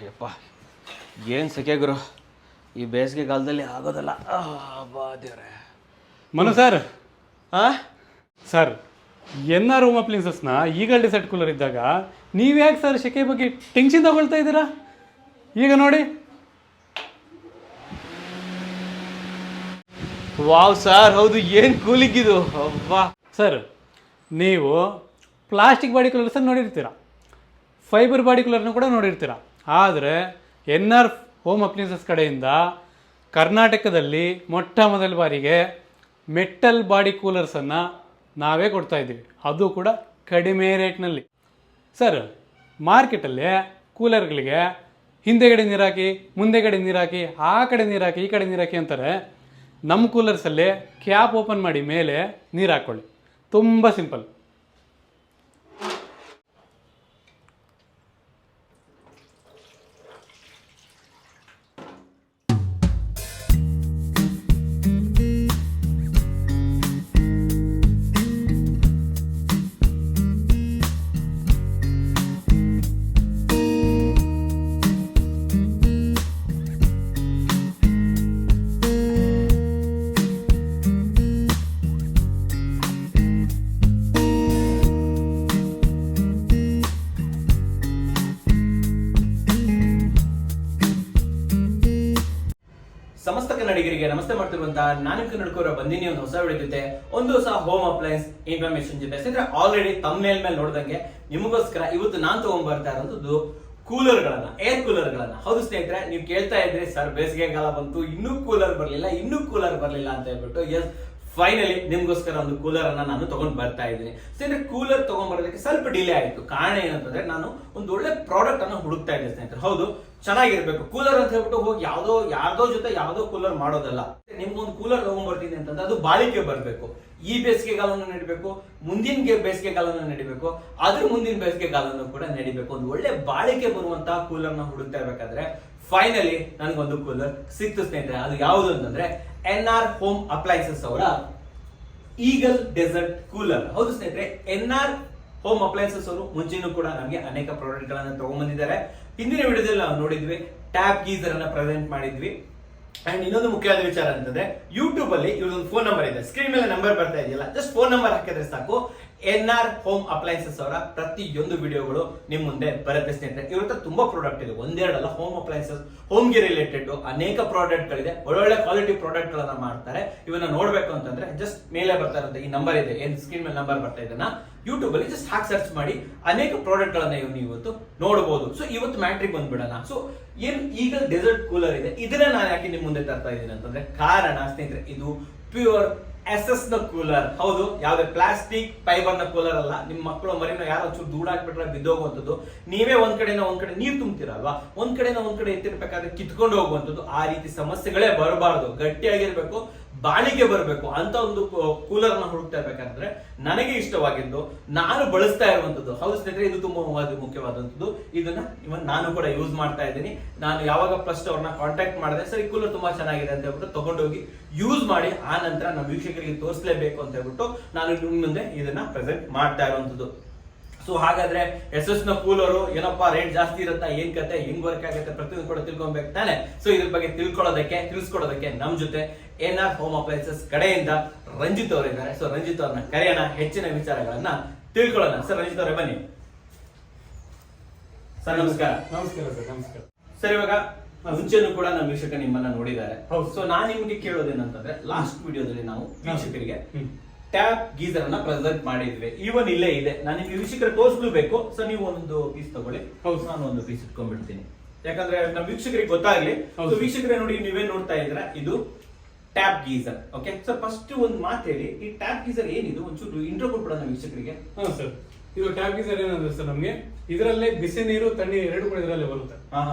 ಯಪ್ಪ ಏನು ಸೆಕೆ ಗುರು, ಈ ಬೇಸಿಗೆಗಾಲದಲ್ಲಿ ಆಗೋದಲ್ಲ. ಬಾ ದೇವ್ರೆ. ಮನು ಸರ್, ಹಾಂ ಸರ್ NR ಹೋಮ್ ಅಪ್ಲೈನ್ಸಸ್ನ ಈಗಲ್ಡಿ ಸೆಟ್ ಕೂಲರ್ ಇದ್ದಾಗ ನೀವ್ಯಾಕೆ ಸರ್ ಸೆಕೆ ಬಗ್ಗೆ ಟೆನ್ಷನ್ ತಗೊಳ್ತಾ ಇದ್ದೀರಾ? ಈಗ ನೋಡಿ. ವಾವ್ ಸರ್, ಹೌದು, ಏನು ಕೂಲಿಂಗ್ ಇದು. ಅಬ್ಬಾ ಸರ್, ನೀವು ಪ್ಲಾಸ್ಟಿಕ್ ಬಾಡಿ ಕೂಲರ್ಸನ್ನು ನೋಡಿರ್ತೀರ, ಫೈಬರ್ ಬಾಡಿ ಕೂಲರ್ನ ಕೂಡ ನೋಡಿರ್ತೀರ. ಆದರೆ NR ಹೋಮ್ ಅಪ್ಲೈನ್ಸಸ್ ಕಡೆಯಿಂದ ಕರ್ನಾಟಕದಲ್ಲಿ ಮೊಟ್ಟ ಮೊದಲ ಬಾರಿಗೆ ಮೆಟಲ್ ಬಾಡಿ ಕೂಲರ್ಸನ್ನು ನಾವೇ ಕೊಡ್ತಾ ಇದ್ದೀವಿ, ಅದು ಕೂಡ ಕಡಿಮೆ ರೇಟ್ನಲ್ಲಿ. ಸರ್, ಮಾರ್ಕೆಟಲ್ಲಿ ಕೂಲರ್ಗಳಿಗೆ ಹಿಂದೆಗಡೆ ನೀರಾಕಿ, ಮುಂದೆಗಡೆ ನೀರಾಕಿ, ಆ ಕಡೆ ನೀರಾಕಿ, ಈ ಕಡೆ ನೀರಾಕಿ ಅಂತಾರೆ. ನಮ್ಮ ಕೂಲರ್ಸಲ್ಲಿ ಕ್ಯಾಪ್ ಓಪನ್ ಮಾಡಿ ಮೇಲೆ ನೀರು ಹಾಕ್ಕೊಳ್ಳಿ, ತುಂಬ ಸಿಂಪಲ್. ಸಮಸ್ತ ಕನ್ನಡಿಗರಿಗೆ ನಮಸ್ತೆ ಮಾಡ್ತಿರುವಂತ ನಾನು ಕನ್ನಡಕರ ಬಂದಿನಿ ಒಂದು ಹೊಸ ವಿಡಿಯೋ ಜೊತೆ, ಒಂದು ಹೊಸ ಹೋಮ್ ಅಪ್ಲೈನ್ಸ್ ಇನ್ಫಾರ್ಮೇಶನ್ ಜೊತೆ. ಸ್ನೇಹಿತರೆ, ಆಲ್ರೆಡಿ ತಮ್ನೇಲ್ ಮೇಲೆ ನೋಡ್ದಂಗೆ ನಿಮಗೋಸ್ಕರ ಇವತ್ತು ನಾನು ತಗೊಂಡ್ಬರ್ತಾ ಇರೋದು ಕೂಲರ್ಗಳನ್ನ, ಏರ್ ಕೂಲರ್ಗಳನ್ನ. ಹೌದು ಸ್ನೇಹಿತರೆ, ನೀವು ಕೇಳ್ತಾ ಇದ್ರಿ ಸರ್ ಬೇಸಿಗೆಗಾಲ ಬಂತು, ಇನ್ನೂ ಕೂಲರ್ ಬರ್ಲಿಲ್ಲ ಅಂತ ಹೇಳ್ಬಿಟ್ಟು. ಎಸ್, ಫೈನಲಿ ನಿಮ್ಗೋಸ್ಕರ ಒಂದು ಕೂಲರ್ ಅನ್ನ ನಾನು ತಗೊಂಡ್ ಬರ್ತಾ ಇದ್ದೀನಿ. ಸ್ನೇಹಿತರೆ, ಕೂಲರ್ ತಗೊಂಡ್ ಬರೋದಕ್ಕೆ ಸ್ವಲ್ಪ ಡಿಲೇ ಆಯ್ತು. ಕಾರಣ ಏನಂತಂದ್ರೆ, ನಾನು ಒಂದು ಒಳ್ಳೆ ಪ್ರಾಡಕ್ಟ್ ಅನ್ನ ಹುಡುಕ್ತಾ ಇದ್ದೆ ಸ್ನೇಹಿತರೆ. ಹೌದು, ಚೆನ್ನಾಗಿರ್ಬೇಕು ಕೂಲರ್ ಅಂತ ಹೇಳ್ಬಿಟ್ಟು ಹೋಗಿ ಯಾವ್ದೋ ಜೊತೆ ಯಾವ್ದೋ ಕೂಲರ್ ಮಾಡೋದಲ್ಲ. ನಿಮ್ಗೊಂದು ಕೂಲರ್ ತಗೊಂಡ್ ಬರ್ತೀನಿ ಅಂತಂದ್ರೆ ಅದು ಬಾಳಿಕೆ ಬರ್ಬೇಕು. ಈ ಬೇಸಿಗೆಗಾಲವನ್ನು ನಡಿಬೇಕು, ಮುಂದಿನ ಬೇಸಿಗೆಗಾಲವನ್ನು ನಡಿಬೇಕು, ಅದ್ರ ಮುಂದಿನ ಬೇಸಿಗೆಗಾಲನ್ನು ಕೂಡ ನಡಿಬೇಕು. ಒಂದು ಒಳ್ಳೆ ಬಾಳಿಕೆ ಬರುವಂತಹ ಕೂಲರ್ನ ಹುಡುಕ್ತಾ ಇರ್ಬೇಕಾದ್ರೆ ಫೈನಲಿ ನನ್ಗೊಂದು ಕೂಲರ್ ಸಿಕ್ತು ಸ್ನೇಹಿತರೆ. ಅದು ಯಾವುದು ಅಂತಂದ್ರೆ NR ಹೋಮ್ ಅಪ್ಲೈನ್ಸಸ್ ಅವರ ಈಗಲ್ ಡೆಸರ್ಟ್ ಕೂಲರ್. ಹೌದು ಸ್ನೇಹಿತರೆ, NR ಹೋಮ್ ಅಪ್ಲೈನ್ಸಸ್ ಅವರು ಮುಂಚೆನೂ ಕೂಡ ನಮಗೆ ಅನೇಕ ಪ್ರಾಡಕ್ಟ್ ಗಳನ್ನ ತಗೊಂಡ್ಬಂದಿದ್ದಾರೆ. ಹಿಂದಿನ ವಿಡಿಯೋದಲ್ಲಿ ನಾವು ನೋಡಿದ್ವಿ, ಟ್ಯಾಪ್ ಗೀಸರ್ ಅನ್ನ ಪ್ರೆಸೆಂಟ್ ಮಾಡಿದ್ವಿ. ಅಂಡ್ ಇನ್ನೊಂದು ಮುಖ್ಯವಾದ ವಿಚಾರ ಅಂತಂದ್ರೆ, ಯೂಟ್ಯೂಬ್ ಅಲ್ಲಿ ಇವ್ರೊಂದು ಫೋನ್ ನಂಬರ್ ಇದೆ, ಸ್ಕ್ರೀನ್ ಮೇಲೆ ನಂಬರ್ ಬರ್ತಾ ಇದೆಯಲ್ಲ, ಜಸ್ಟ್ ಫೋನ್ ನಂಬರ್ ಹಾಕಿದ್ರೆ ಸಾಕು, NR ಹೋಮ್ ಅಪ್ಲೈನ್ಸಸ್ ಅವರ ಪ್ರತಿಯೊಂದು ವಿಡಿಯೋಗಳು ನಿಮ್ ಮುಂದೆ ಬರುತ್ತೆ ಸ್ನೇಹಿತರೆ. ಇವ್ರ ಹತ್ರ ತುಂಬಾ ಪ್ರಾಡಕ್ಟ್ ಇದೆ, ಒಂದೆರಡಲ್ಲ. ಹೋಮ್ ಅಪ್ಲೈನ್ಸಸ್, ಹೋಮ್ ಗೆ ರಿಲೇಟೆಡ್ ಅನೇಕ ಪ್ರಾಡಕ್ಟ್ ಗಳಿದೆ, ಒಳ್ಳೊಳ್ಳೆ ಕ್ವಾಲಿಟಿ ಪ್ರಾಡಕ್ಟ್ ಗಳನ್ನ ಮಾಡ್ತಾರೆ. ಇವನ್ನ ನೋಡ್ಬೇಕು ಅಂತಂದ್ರೆ ಜಸ್ಟ್ ಮೇಲೆ ಬರ್ತಾ ಇರುತ್ತೆ ಈ ನಂಬರ್ ಇದೆ, ಏನ್ ಸ್ಕ್ರೀನ್ ಮೇಲೆ ನಂಬರ್ ಬರ್ತಾ ಇದನ್ನ ಯೂಟ್ಯೂಬ್ ಅಲ್ಲಿ ಜಸ್ಟ್ ಹಾಕಿ ಸರ್ಚ್ ಮಾಡಿ ಅನೇಕ ಪ್ರಾಡಕ್ಟ್ ಗಳನ್ನ ನೀವು ಇವತ್ತು ನೋಡಬಹುದು. ಸೊ ಇವತ್ತು ಮ್ಯಾಟ್ರಿಕ್ ಬಂದ್ಬಿಡೋಣ. ಸೊ ಏನ್ ಈಗ ಡೆಸರ್ಟ್ ಕೂಲರ್ ಇದೆ, ಇದನ್ನ ನಾನು ಯಾಕೆ ನಿಮ್ ಮುಂದೆ ತರ್ತಾ ಇದ್ದೀನಿ ಅಂತಂದ್ರೆ, ಕಾರಣ ಸ್ನೇಹಿತರೆ, ಇದು ಪ್ಯೂರ್ SS ನ ಕೂಲರ್. ಹೌದು, ಯಾವ್ದೇ ಪ್ಲಾಸ್ಟಿಕ್ ಫೈಬರ್ ನ ಕೂಲರ್ ಅಲ್ಲ. ನಿಮ್ ಮಕ್ಕಳು ಮರಿನ ಯಾರೋ ಒಂಚೂರು ದೂಡಾಕ್ಬಿಟ್ರೆ ಬಿದ್ದೋಗುವಂಥದ್ದು, ನೀವೇ ಒಂದ್ ಕಡೆ ನೀರ್ ತುಂಬ್ತಿರಲ್ವಾ, ಒಂದ್ ಕಡೆ ಎತ್ತಿರ್ಬೇಕಾದ್ರೆ ಕಿತ್ಕೊಂಡು ಹೋಗುವಂಥದ್ದು, ಆ ರೀತಿ ಸಮಸ್ಯೆಗಳೇ ಬರಬಾರ್ದು. ಗಟ್ಟಿಯಾಗಿರ್ಬೇಕು, ಬಾಳಿಗೆ ಬರಬೇಕು ಅಂತ ಒಂದು ಕೂಲರ್ ನ ಹುಡುಕ್ತಾ ಇರ್ಬೇಕಾದ್ರೆ ನನಗೆ ಇಷ್ಟವಾಗಿದ್ದು, ನಾನು ಬಳಸ್ತಾ ಇರುವಂತದ್ದು. ಹೌದು ಸ್ನೇಹಿತರೆ, ಇದು ತುಂಬಾ ಮುಖ್ಯವಾದಂಥದ್ದು. ಇದನ್ನ ನಾನು ಕೂಡ ಯೂಸ್ ಮಾಡ್ತಾ ಇದ್ದೀನಿ. ನಾನು ಯಾವಾಗ ಫಸ್ಟ್ ಅವ್ರನ್ನ ಕಾಂಟ್ಯಾಕ್ಟ್ ಮಾಡಿದೆ, ಸರ್ ಈ ಕೂಲರ್ ತುಂಬಾ ಚೆನ್ನಾಗಿದೆ ಅಂತ ಹೇಳ್ಬಿಟ್ಟು ತಗೊಂಡೋಗಿ ಯೂಸ್ ಮಾಡಿ, ಆ ನಂತರ ನಮ್ಮ ವೀಕ್ಷಕರಿಗೆ ತೋರಿಸಲೇಬೇಕು ಅಂತ ಹೇಳ್ಬಿಟ್ಟು ನಾನು ನಿಮ್ಮ ಮುಂದೆ ಇದನ್ನ ಪ್ರೆಸೆಂಟ್ ಮಾಡ್ತಾ ಇರುವಂತದ್ದು. ಸೊ ಹಾಗಾದ್ರೆ SS ನ ಕೂಲರು ಏನಪ್ಪಾ ರೇಟ್ ಜಾಸ್ತಿ ಇರುತ್ತಾ, ಏನ್ ಕತೆ, ಹೆಂಗ್ ವರ್ಕ್ ಆಗುತ್ತೆ, ಪ್ರತಿಯೊಂದು ಕೂಡ ತಿಳ್ಕೊಬೇಕು ತಾನೆ. ಸೊ ಇದ್ರ ಬಗ್ಗೆ ತಿಳಿಸ್ಕೊಡೋದಕ್ಕೆ ನಮ್ ಜೊತೆ NR ಹೋಮ್ ಅಪ್ಲೈನ್ಸಸ್ ಕಡೆಯಿಂದ ರಂಜಿತ್ ಅವರಿದ್ದಾರೆ. ಸೊ ರಂಜಿತ್ ಅವ್ರನ್ನ ಕರೆಯೋಣ, ಹೆಚ್ಚಿನ ವಿಚಾರಗಳನ್ನ ತಿಳ್ಕೊಳ್ಳೋಣ. ಸರ್ ರಂಜಿತ್ ಅವರೇ ಬನ್ನಿ. ಸರ್ ನಮಸ್ಕಾರ. ನಮಸ್ಕಾರ ಸರ್. ನಮಸ್ಕಾರ ಸರ್. ಇವಾಗ ಮುಂಚೆನೂ ಕೂಡ ನಮ್ಮ ವೀಕ್ಷಕ ನಿಮ್ಮನ್ನ ನೋಡಿದ್ದಾರೆ. ಸೊ ನಾನ್ ನಿಮ್ಗೆ ಕೇಳೋದೇನಂತಂದ್ರೆ, ಲಾಸ್ಟ್ ವಿಡಿಯೋದಲ್ಲಿ ನಾವು ವೀಕ್ಷಕರಿಗೆ ಟ್ಯಾಪ್ ಗೀಸರ್ ಅನ್ನ ಪ್ರೆಸೆಂಟ್ ಮಾಡಿದ್ವಿ. ಇವನ್ ಇಲ್ಲೇ ಇದೆ, ನಾನು ನಿಮ್ಗೆ ವೀಕ್ಷಕರಿಗೆ ತೋರಿಸಲೇಬೇಕು. ಸೊ ನೀವು ಒಂದು ಪೀಸ್ ತಗೊಳ್ಳಿ, ನಾನು ಒಂದು ಪೀಸ್ ಇಟ್ಕೊಂಡ್ಬಿಡ್ತೀನಿ, ಯಾಕಂದ್ರೆ ನಮ್ಮ ವೀಕ್ಷಕರಿಗೆ ಗೊತ್ತಾಗ್ಲಿ. ವೀಕ್ಷಕರೇ ನೋಡಿ, ನೀವೇ ನೋಡ್ತಾ ಇದ್ರ, ಇದು tap geyser. Okay sir, first ಒಂದು ಮಾತು ಹೇಳಿ, ಈ ಟ್ಯಾಪ್ ಗೀಸರ್ ಏನಿದು ಒಂಚೂರು ಇಂಟ್ರೋ ಕೊಟ್ಬಿಡೋಣ ವೀಕ್ಷಕರಿಗೆ. ಹಾ ಸರ್, ಇದು ಟ್ಯಾಪ್ ಗೀಸರ್ ಏನಂದ್ರೆ ಸರ್, ನಮ್ಗೆ ಇದರಲ್ಲೇ ಬಿಸಿ ನೀರು ತಣ್ಣೀರು ಎರಡು ಕೂಡ ಇದರಲ್ಲೇ ಬರುತ್ತೆ.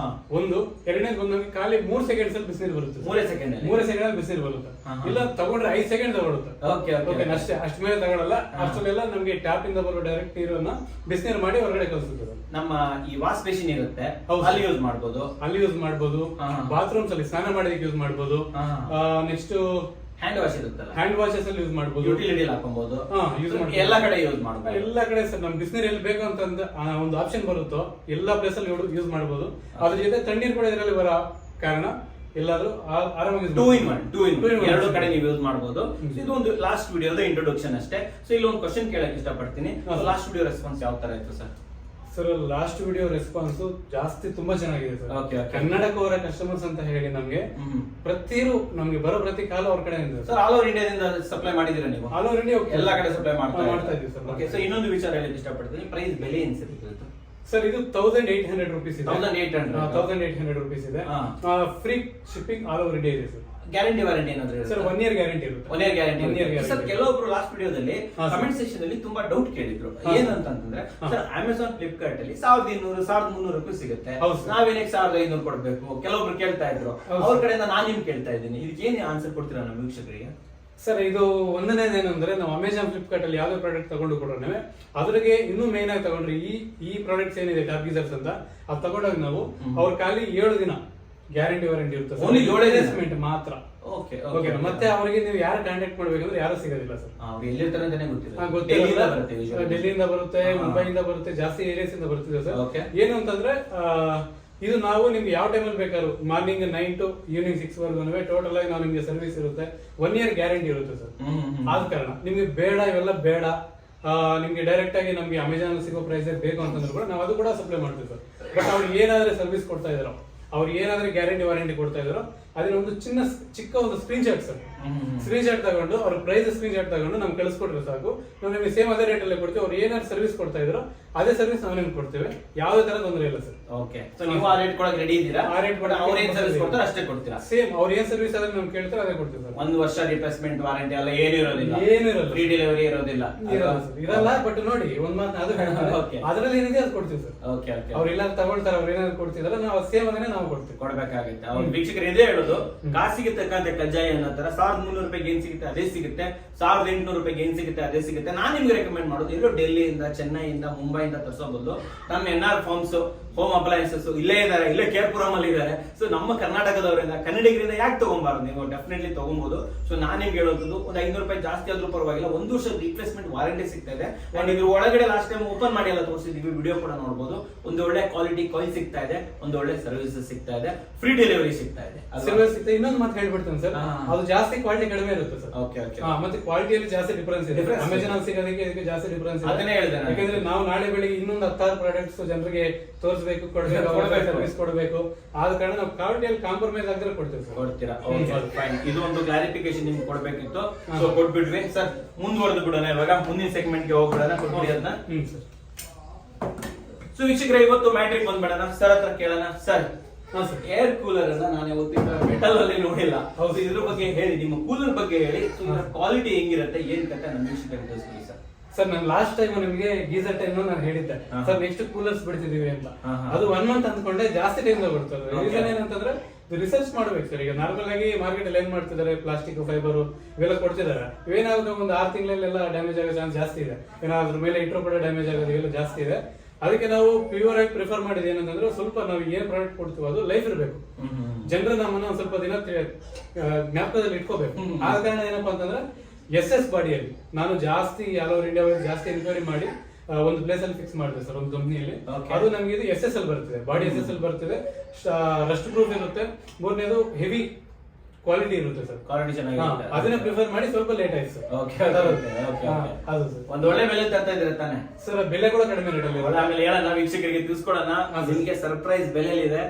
ಒಂದು ಎರಡನೇದು ಬಂದು ನಮಗೆ ಖಾಲಿ 3 ಸೆಕೆಂಡ್ಸ್ ಅಲ್ಲಿ ಬಿಸಿನೀರು ಬರುತ್ತೆ. 3 ಸೆಕೆಂಡ್ ಅಲ್ಲಿ ಬಿಸಿನೀರು ಬರುತ್ತೆ. ಇಲ್ಲ ತಗೊಂಡ್ರೆ 5 ಸೆಕೆಂಡ್ ತಗೊಳುತ್ತೆ. ಅಷ್ಟ ಮೇಲೆ ತಗೊಳಲ್ಲ. ಅಷ್ಟರಲ್ಲೆಲ್ಲ ನಮ್ಗೆ ಟ್ಯಾಪ್ ಇಂದ ಬರೋ ಡೈರೆಕ್ಟ್ ನೀರನ್ನ ಬಿಸಿನೀರು ಮಾಡಿ ಹೊರಗಡೆ ಕಳಿಸುತ್ತೆ. ನಮ್ಮ ಈ ವಾಶ್ ಬೇಸಿನ್ ಇರುತ್ತೆ, ಅಲ್ಲಿ ಯೂಸ್ ಮಾಡ್ಬೋದು. ಬಾತ್ರೂಮ್ಸ್ ಅಲ್ಲಿ ಸ್ನಾನ ಮಾಡೋದಕ್ಕೆ ಯೂಸ್ ಮಾಡ್ಬೋದು. ನೆಕ್ಸ್ಟ್ ಹ್ಯಾಂಡ್ ವಾಶ್ ಇರುತ್ತಲ್ಲ, ಹ್ಯಾಂಡ್ ವಾಶಸ್ ಅಲ್ಲಿ ಯೂಸ್ ಮಾಡಬಹುದು, ಯುಟಿಲಿಟಿ ಹಾಕಬಹುದು, ಯೂಸ್ ಮಾಡಬಹುದು, ಎಲ್ಲಾ ಕಡೆ ಯೂಸ್ ಮಾಡಬಹುದು. ಎಲ್ಲಾ ಕಡೆ ಸರ್ ನಮ್ ಬಿಸಿನೀರು ಎಲ್ಲಿ ಬೇಕು ಅಂತ ಒಂದು ಆಪ್ಷನ್ ಬರುತ್ತೋ ಎಲ್ಲಾ ಪ್ಲೇಸ್ ಅಲ್ಲಿ ಯೂಸ್ ಮಾಡಬಹುದು. ಅದ್ರ ಜೊತೆ ತಣ್ಣೀರು ಕೂಡ ಇದರಲ್ಲಿ ಬರೋ ಕಾರಣ ಎಲ್ಲಾದ್ರೂ ಆರಾಮಾಗಿ 2 in 1 ಎರಡು ಕಡೆ ನೀವು ಯೂಸ್ ಮಾಡಬಹುದು. ಇದು ಒಂದು ಲಾಸ್ಟ್ ವಿಡಿಯೋದ ಇಂಟ್ರೊಡಕ್ಷನ್ ಅಷ್ಟೇ. ಸೊ ಇಲ್ಲಿ ಒಂದು ಕ್ವಶನ್ ಕೇಳಕ್ ಇಷ್ಟಪಡ್ತೀನಿ, ಲಾಸ್ಟ್ ವಿಡಿಯೋ ರೆಸ್ಪಾನ್ಸ್ ಯಾವ ತರ ಇತ್ತು sir? Sir last video response ಜಾಸ್ತಿ ತುಂಬಾ ಚೆನ್ನಾಗಿದೆ ಸರ್. ಕನ್ನಡಕವರ ಕಸ್ಟಮರ್ಸ್ ಅಂತ ಹೇಳಿ ನಮ್ಗೆ ನಮ್ಗೆ ಬರೋ ಪ್ರತಿ ಕಾಲ್ ಅವ್ರ ಕಡೆ ಸರ್. ಆಲ್ ಓವರ್ ಇಂಡಿಯಾದಿಂದ ಸಪ್ಲೈ ಮಾಡಿದೀರಾ ನೀವು? ಆಲ್ ಓವರ್ ಇಂಡಿಯಾ ಎಲ್ಲಾ ಕಡೆ ಸಪ್ಲೈ ಮಾಡ್ತಾ ಇದೀವಿ ಸರ್. ಓಕೆ, ಸೊ ಇನ್ನೊಂದು ವಿಚಾರ ಹೇಳಕ್ ಇಷ್ಟಪಡ್ತೀನಿ, ಪ್ರೈಸ್ ಬೆಲೆ ಏನ್ ಸಿಗುತ್ತೆ ಸರ್? ಇದು 1800 rupees ಇದೆ. 1800 rupees ಇದೆ. Free shipping all over India ಇದೆ ಸರ್. ಗ್ಯಾರಂಟಿ ವಾರಂಟಿ ಏನಾದ್ರು ಸರ್ 1 year ಗ್ಯಾರಂಟಿ ಇರುತ್ತೆ. 1 year ಗ್ಯಾರಂಟಿ. ಸರ್ ಕೆಲವೊಬ್ರು ಲಾಸ್ಟ್ ವಿಡಿಯೋದಲ್ಲಿ ಕಮೆಂಟ್ ಸೆಕ್ಷನ್ ಅಲ್ಲಿ ತುಂಬಾ ಡೌಟ್ ಕೇಳಿದ್ರು, ಏನಂತಂದ್ರೆ ಸರ್ ಅಮೆಝಾನ್ ಫ್ಲಿಪ್ಕಾರ್ಟ್ ಅಲ್ಲಿ 1200 1300 ರೂಪಾಯಿ ಸಿಗುತ್ತೆ, ನಾವೇನಕ್ಕೆ 1500 ಕೊಡ್ಬೇಕು? ಕೆಲವೊಬ್ರು ಕೇಳ್ತಾ ಇದ್ರು, ಅವ್ರ ಕಡೆಯಿಂದ ನಾನು ನಿಮ್ಗೆ ಕೇಳ್ತಾ ಇದ್ದೀನಿ, ಇದಕ್ಕೆ ಏನ್ ಆನ್ಸರ್ ಕೊಡ್ತೀರಾ ನಮ್ಮ ವೀಕ್ಷಕರಿಗೆ? ಸರ್ ಇದು ಒಂದನೇದೇನಂದ್ರೆ ನಾವು ಅಮೆಝಾನ್ ಫ್ಲಿಪ್ಕಾರ್ಟ್ ಅಲ್ಲಿ ಯಾವ್ದೇ ಪ್ರಾಡಕ್ಟ್ ತಗೊಂಡು ಕೂಡ ಅದ್ರಿಗೆ ಇನ್ನೂ ಮೇನ್ ಆಗಿ ತಗೊಂಡ್ರೆ ಈ ಪ್ರಾಡಕ್ಟ್ಸ್ ಏನಿದೆ ಟಾಪ್ ಗೀಸರ್ಸ್ ಅಂತ ಅದು ತಗೊಂಡಾಗ ನಾವು ಅವ್ರ ಖಾಲಿ 7 ದಿನ ಗ್ಯಾರಂಟಿ ವಾರಂಟಿ ಇರುತ್ತೆ ಸರ್. ಮಾತ್ರ. ಓಕೆ, ಮತ್ತೆ ಅವರಿಗೆ ನೀವು ಯಾರು ಕಾಂಟ್ಯಾಕ್ಟ್ ಮಾಡ್ಬೇಕಂದ್ರೆ ಯಾರು ಸಿಗೋದಿಲ್ಲ ಸರ್. ಗೊತ್ತಿಲ್ಲ. ಡೆಲ್ಲಿಯಿಂದ ಬರುತ್ತೆ, ಮುಂಬೈಯಿಂದ ಬರುತ್ತೆ, ಜಾಸ್ತಿ ಏರಿಯಾಸ್ ಇಂದ ಬರ್ತಿದೆ ಸರ್. ಏನು ಅಂತಂದ್ರೆ ಇದು ನಾವು ನಿಮ್ಗೆ ಯಾವ ಟೈಮಲ್ಲಿ ಬೇಕಾದ್ರು ಮಾರ್ನಿಂಗ್ 9 to ಈವ್ನಿಂಗ್ 6 ವರೆಗೂ ಟೋಟಲ್ ಆಗಿ ನಾವು ನಿಮ್ಗೆ ಸರ್ವಿಸ್ ಇರುತ್ತೆ. 1 year ಗ್ಯಾರಂಟಿ ಇರುತ್ತೆ ಸರ್. ಆದ ಕಾರಣ ನಿಮ್ಗೆ ಬೇಡ ಇವೆಲ್ಲ ಬೇಡ, ನಿಮ್ಗೆ ಡೈರೆಕ್ಟ್ ಆಗಿ ನಮ್ಗೆ ಅಮೆಝಾನ್ ಸಿಗೋ ಪ್ರೈಸ್ ಬೇಕು ಅಂತಂದ್ರೆ ಕೂಡ ನಾವು ಅದು ಕೂಡ ಸಪ್ಲೈ ಮಾಡ್ತೀವಿ ಸರ್. ಬಟ್ ಅವ್ರಿಗೆ ಏನಾದ್ರೆ ಸರ್ವಿಸ್ ಕೊಡ್ತಾ ಇದಾರೋ, ಅವ್ರಿಗೆ ಏನಾದ್ರೆ ಗ್ಯಾರಂಟಿ ವಾರಂಟಿ ಕೊಡ್ತಾ ಇದಾರೋ ಅದನ್ನ ಒಂದು ಚಿಕ್ಕ ಒಂದು screen shot sir. Screen shot ತಗೊಂಡು ಅವ್ರ ಪ್ರೈಸ್ ಸ್ಕ್ರೀನ್ ಶಾಟ್ ತಗೊಂಡು ನಮ್ಗೆ ಕಳಿಸ್ಕೊಟ್ರೆ ಸಾಕು, ನಾವು ನಿಮಗೆ ಸೇಮ್ ಅದೇ ರೇಟ್ ಅಲ್ಲಿ ಕೊಡ್ತೀವಿ. ಅವ್ರು ಏನಾದ್ರು ಸರ್ವಿಸ್ ಕೊಡ್ತಾ ಇದ್ರು ಅದೇ ಸರ್ವಿಸ್ ನಾವು ನಿಮ್ಗೆ ಕೊಡ್ತೇವೆ, ಯಾವುದೇ ತರ ತೊಂದರೆ ಇಲ್ಲ ಸರ್. ಓಕೆ, ಸೊ ನೀವು ಆ ರೇಟ್ ಕೊಡಕ್ಕೆ ರೆಡಿ ಇದ್ದೀರಾ? ಆ ರೇಟ್ ಕೂಡ ಅವ್ರು ಏನ್ ಸರ್ವಿಸ್ ಕೊಡ್ತಾರೆ ಅಷ್ಟೇ ಕೊಡ್ತೀರಾ? ಸೇಮ್ ಅವ್ರು ಏನ್ ಸರ್ವಿಸ್ ಅದ್ರ ನಮ್ಗೆ ಕೇಳ್ತಾರೆ ಅದೇ ಕೊಡ್ತೀವಿ ಸರ್. 1 ವರ್ಷ ರಿಪ್ಲೇಸ್ಮೆಂಟ್ ವಾರಂಟಿ ಎಲ್ಲ ಏನು ಇರೋದಿಲ್ಲ, ಫ್ರೀ ಡೆಲಿವರಿ ಇರೋದಿಲ್ಲ. ಇರಲ್ಲ, ಬಟ್ ನೋಡಿ ಒಂದ್ ಮಾತು ಅದು ಅದ್ರಲ್ಲಿ ಏನಿದೆ ಅದು ಕೊಡ್ತೀವಿ ಸರ್. ಓಕೆ, ಅವ್ರು ಎಲ್ಲ ತಗೊಳ್ತಾರೆ, ಅವ್ರು ಏನಾದ್ರು ಕೊಡ್ತಿದಾರೆ ನಾವು ಸೇಮ್ ಅದನ್ನೇ ನಾವು ಕೊಡ್ತೀವಿ, ಕೊಡ್ಬೇಕಾಗುತ್ತೆ. ಅವ್ರ ವೀಕ್ಷಕರು ಇದೇ ಹೇಳೋದು, ಕಾಸಿಗೆ ತಕ್ಕಂತೆ ಕಜ್ಜಾಯ ಅನ್ನೋ ತರ 1300 ರೂಪಾಯಿಗೆ ಏನ್ ಸಿಗುತ್ತೆ ಅದೇ ಸಿಗುತ್ತೆ, 1800 ರೂಪಾಯಿಗೆ ಏನ್ ಸಿಗುತ್ತೆ ಅದೇ ಸಿಗುತ್ತೆ. ನಾನ್ ನಿಮ್ಗೆ ರೆಕಮೆಂಡ್ ಮಾಡೋದು, ಇರೋ ಡೆಲ್ಲಿಯಿಂದ, ಚೆನ್ನೈಯಿಂದ, ಮುಂಬೈಯಿಂದ ತರಿಸೋ ಬದಲು ನಮ್ಮ NR ಫಾರ್ಮ್ಸ್ ಹೋಮ್ ಅಪ್ಲಯನ್ಸಸ್ ಇಲ್ಲೇ ಇದಾರೆ, ಇಲ್ಲೇ ಕೇರ್ಪುರಂ ಅಲ್ಲಿ ಇದಾರೆ. ಸೊ ನಮ್ಮ ಕರ್ನಾಟಕದವರಿಂದ, ಕನ್ನಡಿಗರಿಂದ ಯಾಕೆ ತಗೊಂಬಾರ್ದು? ನೀವು ಡೆಫಿನೆಟ್ಲಿ ತಗೊಬಹುದು. ಸೊ ನಾನು ನಿಮ್ಗೆ ಹೇಳೋದು, ಒಂದು 500 ರೂಪಾಯಿ ಜಾಸ್ತಿ ಆದ್ರೂ ಪರವಾಗಿಲ್ಲ, 1 ವರ್ಷ ರಿಪ್ಲೇಸ್ಮೆಂಟ್ ವಾರಂಟಿ ಸಿಗ್ತಾ ಇದೆ. ಅಂಡ್ ಇದ್ರ ಒಳಗಡೆ ಲಾಸ್ಟ್ ಟೈಮ್ ಓಪನ್ ಮಾಡಿ ಎಲ್ಲ ತೋರಿಸಿದೀವಿ, ವಿಡಿಯೋ ಕೂಡ ನೋಡಬಹುದು. ಒಂದು ಒಳ್ಳೆ ಕ್ವಾಲಿಟಿ ಕಾಯಿಲ್ ಸಿಗ್ತಾ ಇದೆ, ಒಂದು ಒಳ್ಳೆ ಸರ್ವಿಸಸ್ ಸಿಗ್ತಾ ಇದೆ, ಫ್ರೀ ಡೆಲಿವರಿ ಸಿಗ್ತಾ ಇದೆ. ಇನ್ನೊಂದು ಮಾತು ಹೇಳ್ಬಿಡ್ತೇನೆ ಸರ್, ಅದು ಜಾಸ್ತಿ ಕ್ವಾಲಿಟಿ ಕಡಿಮೆ ಇರುತ್ತೆ ಸರ್. ಮತ್ತೆ ಕ್ವಾಲಿಟಿಯಲ್ಲಿ ಜಾಸ್ತಿ ಡಿಫರೆನ್ಸ್ ಇದೆ. ಅಮೆಝಾನ್ ಸಿಗೋದಕ್ಕೆ ಇದಕ್ಕೆ ಜಾಸ್ತಿ ಡಿಫರೆನ್ಸ್ ಇದೆ. ಅದನ್ನೇ ಹೇಳಿದೆ, ಯಾಕಂದ್ರೆ ನಾವು ನಾಳೆ ಬೆಳಿಗ್ಗೆ ಇನ್ನೊಂದು 16 ಪ್ರಾಡಕ್ಟ್ಸ್ ಜನರಿಗೆ ತೋರಿಸಬೇಕು, ಕೊಡಬೇಕು, ಸರ್ವಿಸ್ ಕೊಡಬೇಕು. ಆದ ಕಾರಣ ನಾವು ಕ್ವಾಲಿಟಿಯಲ್ಲಿ ಕಾಂಪ್ರಮೈಸ್ ಆಗಿದ್ರೆ ಕೊಡ್ತೀವಿ ಸರ್. ಕೊಡ್ತೀರಾ? ಇದು ಒಂದು ಕ್ಲಾರಿಫಿಕೇಶನ್ ನಿಮ್ಗೆ ಕೊಡ್ಬೇಕಿತ್ತು, ಸೊ ಕೊಟ್ಬಿಟ್ವಿ ಸರ್. ಮುಂದುವರೆದು ಬಿಡೋಣ, ಇವಾಗ ಮುಂದಿನ ಸೆಗ್ಮೆಂಟ್ ಗೆ ಹೋಗ್ಬಿಡೋಣ. ಕೊಟ್ಬಿಡಿ ಅದನ್ನ. ಸೊ ವೀಕ್ಷಕರೇ, ಇವತ್ತು ಮ್ಯಾಟ್ರಿಕ್ ಬಂದ್ಬಿಡೋಣ. ಸರ್ ಹತ್ರ ಕೇಳೋಣ. ಸರ್, ಏರ್ ಕೂಲರ್ ಅನ್ನ ನಾನು ಯಾವತ್ತಿಂದ ಮೆಟಲ್ ಅಲ್ಲಿ ನೋಡಿಲ್ಲ. ಹೌದು, ಇದ್ರ ಬಗ್ಗೆ ಹೇಳಿ, ನಿಮ್ಮ ಕೂಲರ್ ಬಗ್ಗೆ ಹೇಳಿ. ಕ್ವಾಲಿಟಿ ಹೆಂಗಿರುತ್ತೆ, ಏನ್ ಕತೆ ನಮ್ಮ ವೀಕ್ಷಕರಿಗೆ ತಿಳಿಸ್ಬಿಡಿ ಸರ್. ಸರ್ ನಾನು ಲಾಸ್ಟ್ ಟೈಮ್ ನಿಮಗೆ ಗೀಸರ್ ಟೈಮ್ ನಾನು ಹೇಳಿದ್ದೆ ಸರ್, ನೆಕ್ಸ್ಟ್ ಕೂಲರ್ಸ್ ಬಿಡ್ತಿದೀವಿ ಅಂತ. ಅದು 1 month ಅಂದ್ಕೊಂಡೆ, ಜಾಸ್ತಿ ಟೈಮ್ ತಗೊಳ್ತಾರೆ. ರೀಸನ್ ಏನಂತಂದ್ರೆ ರಿಸರ್ಚ್ ಮಾಡ್ಬೇಕು ಸರ್. ಈಗ ನಾರ್ಮಲ್ ಆಗಿ ಮಾರ್ಕೆಟ್ ಅಲ್ಲಿ ಏನ್ ಮಾಡ್ತಿದ್ದಾರೆ, ಪ್ಲಾಸ್ಟಿಕ್, ಫೈಬರ್ ಇವೆಲ್ಲ ಕೊಡ್ತಿದ್ದಾರೆ. ಇವೇನಾದ್ರು ಒಂದು 6 ತಿಂಗಳಲ್ಲೆಲ್ಲ ಡ್ಯಾಮೇಜ್ ಆಗೋ ಚಾನ್ಸ್ ಜಾಸ್ತಿ ಇದೆ. ಏನಾದ್ರ ಮೇಲೆ ಇಟ್ಟರು ಕೂಡ ಡ್ಯಾಮೇಜ್ ಆಗೋದು ಇವೆಲ್ಲ ಜಾಸ್ತಿ ಇದೆ. ಅದಕ್ಕೆ ನಾವು ಪ್ಯೂರ್ ಆಗಿ ಪ್ರಿಫರ್ ಮಾಡಿದ ಏನಂತಂದ್ರೆ, ಸ್ವಲ್ಪ ನಾವು ಏನ್ ಪ್ರಾಡಕ್ಟ್ ಕೊಡ್ತೀವೋ ಅದು ಲೈಫ್ ಇರಬೇಕು, ಜನರು ನಮ್ಮನ್ನ ಒಂದ್ ಸ್ವಲ್ಪ ದಿನ ಜ್ಞಾಪಕದಲ್ಲಿ ಇಟ್ಕೋಬೇಕು. ಆದ ಕಾರಣ ಏನಪ್ಪಾ ಅಂತಂದ್ರೆ SS ಬಾಡಿಯಲ್ಲಿ ನಾನು ಜಾಸ್ತಿ ಆಲ್ ಓವರ್ ಇಂಡಿಯಾ ಜಾಸ್ತಿ ಎನ್ಕ್ವೈರಿ ಮಾಡಿ ಒಂದು ಪ್ಲೇಸ್ ಅಲ್ಲಿ ಫಿಕ್ಸ್ ಮಾಡಿದೆ ಸರ್, ಒಂದು ಕಂಪ್ನಿಯಲ್ಲಿ. ಅದು ನಮಗೆ ಇದು SSL ಬರ್ತಿದೆ, ಬಾಡಿ SSL ಬರ್ತಿದೆ, ರಸ್ಟ್ ಪ್ರೂಫ್ ಇರುತ್ತೆ. ಮೂರನೇದು ಹೆವಿ ಕ್ವಾಲಿಟಿ ಇರುತ್ತೆ ಸರ್, ಕ್ವಾಲಿಟಿ ಚೆನ್ನಾಗಿರುತ್ತೆ. ಅದನ್ನ ಪ್ರಿಫರ್ ಮಾಡಿ. ಸ್ವಲ್ಪ ಲೇಟ್ ಆಯ್ತು ಸರ್. ಅದು ಸರ್ ಒಂದು ಒಳ್ಳೆ ಬೆಲೆ ತರ್ತಾ ಇದ್ರೆ ತಾನೆ ಸರ್, ಬೆಲೆ ಕೂಡ ಕಡಿಮೆ ರೇಟ್ ಅಲ್ಲಿ. ಆಮೇಲೆ ಹೇಳೋಣ ವೀಕ್ಷಕರಿಗೆ, ತಿಳಿಸ್ಕೊಡೋಣ. ನಿಮ್ಗೆ ಸರ್ಪ್ರೈಸ್ ಬೆಲೆಲಿದೆ.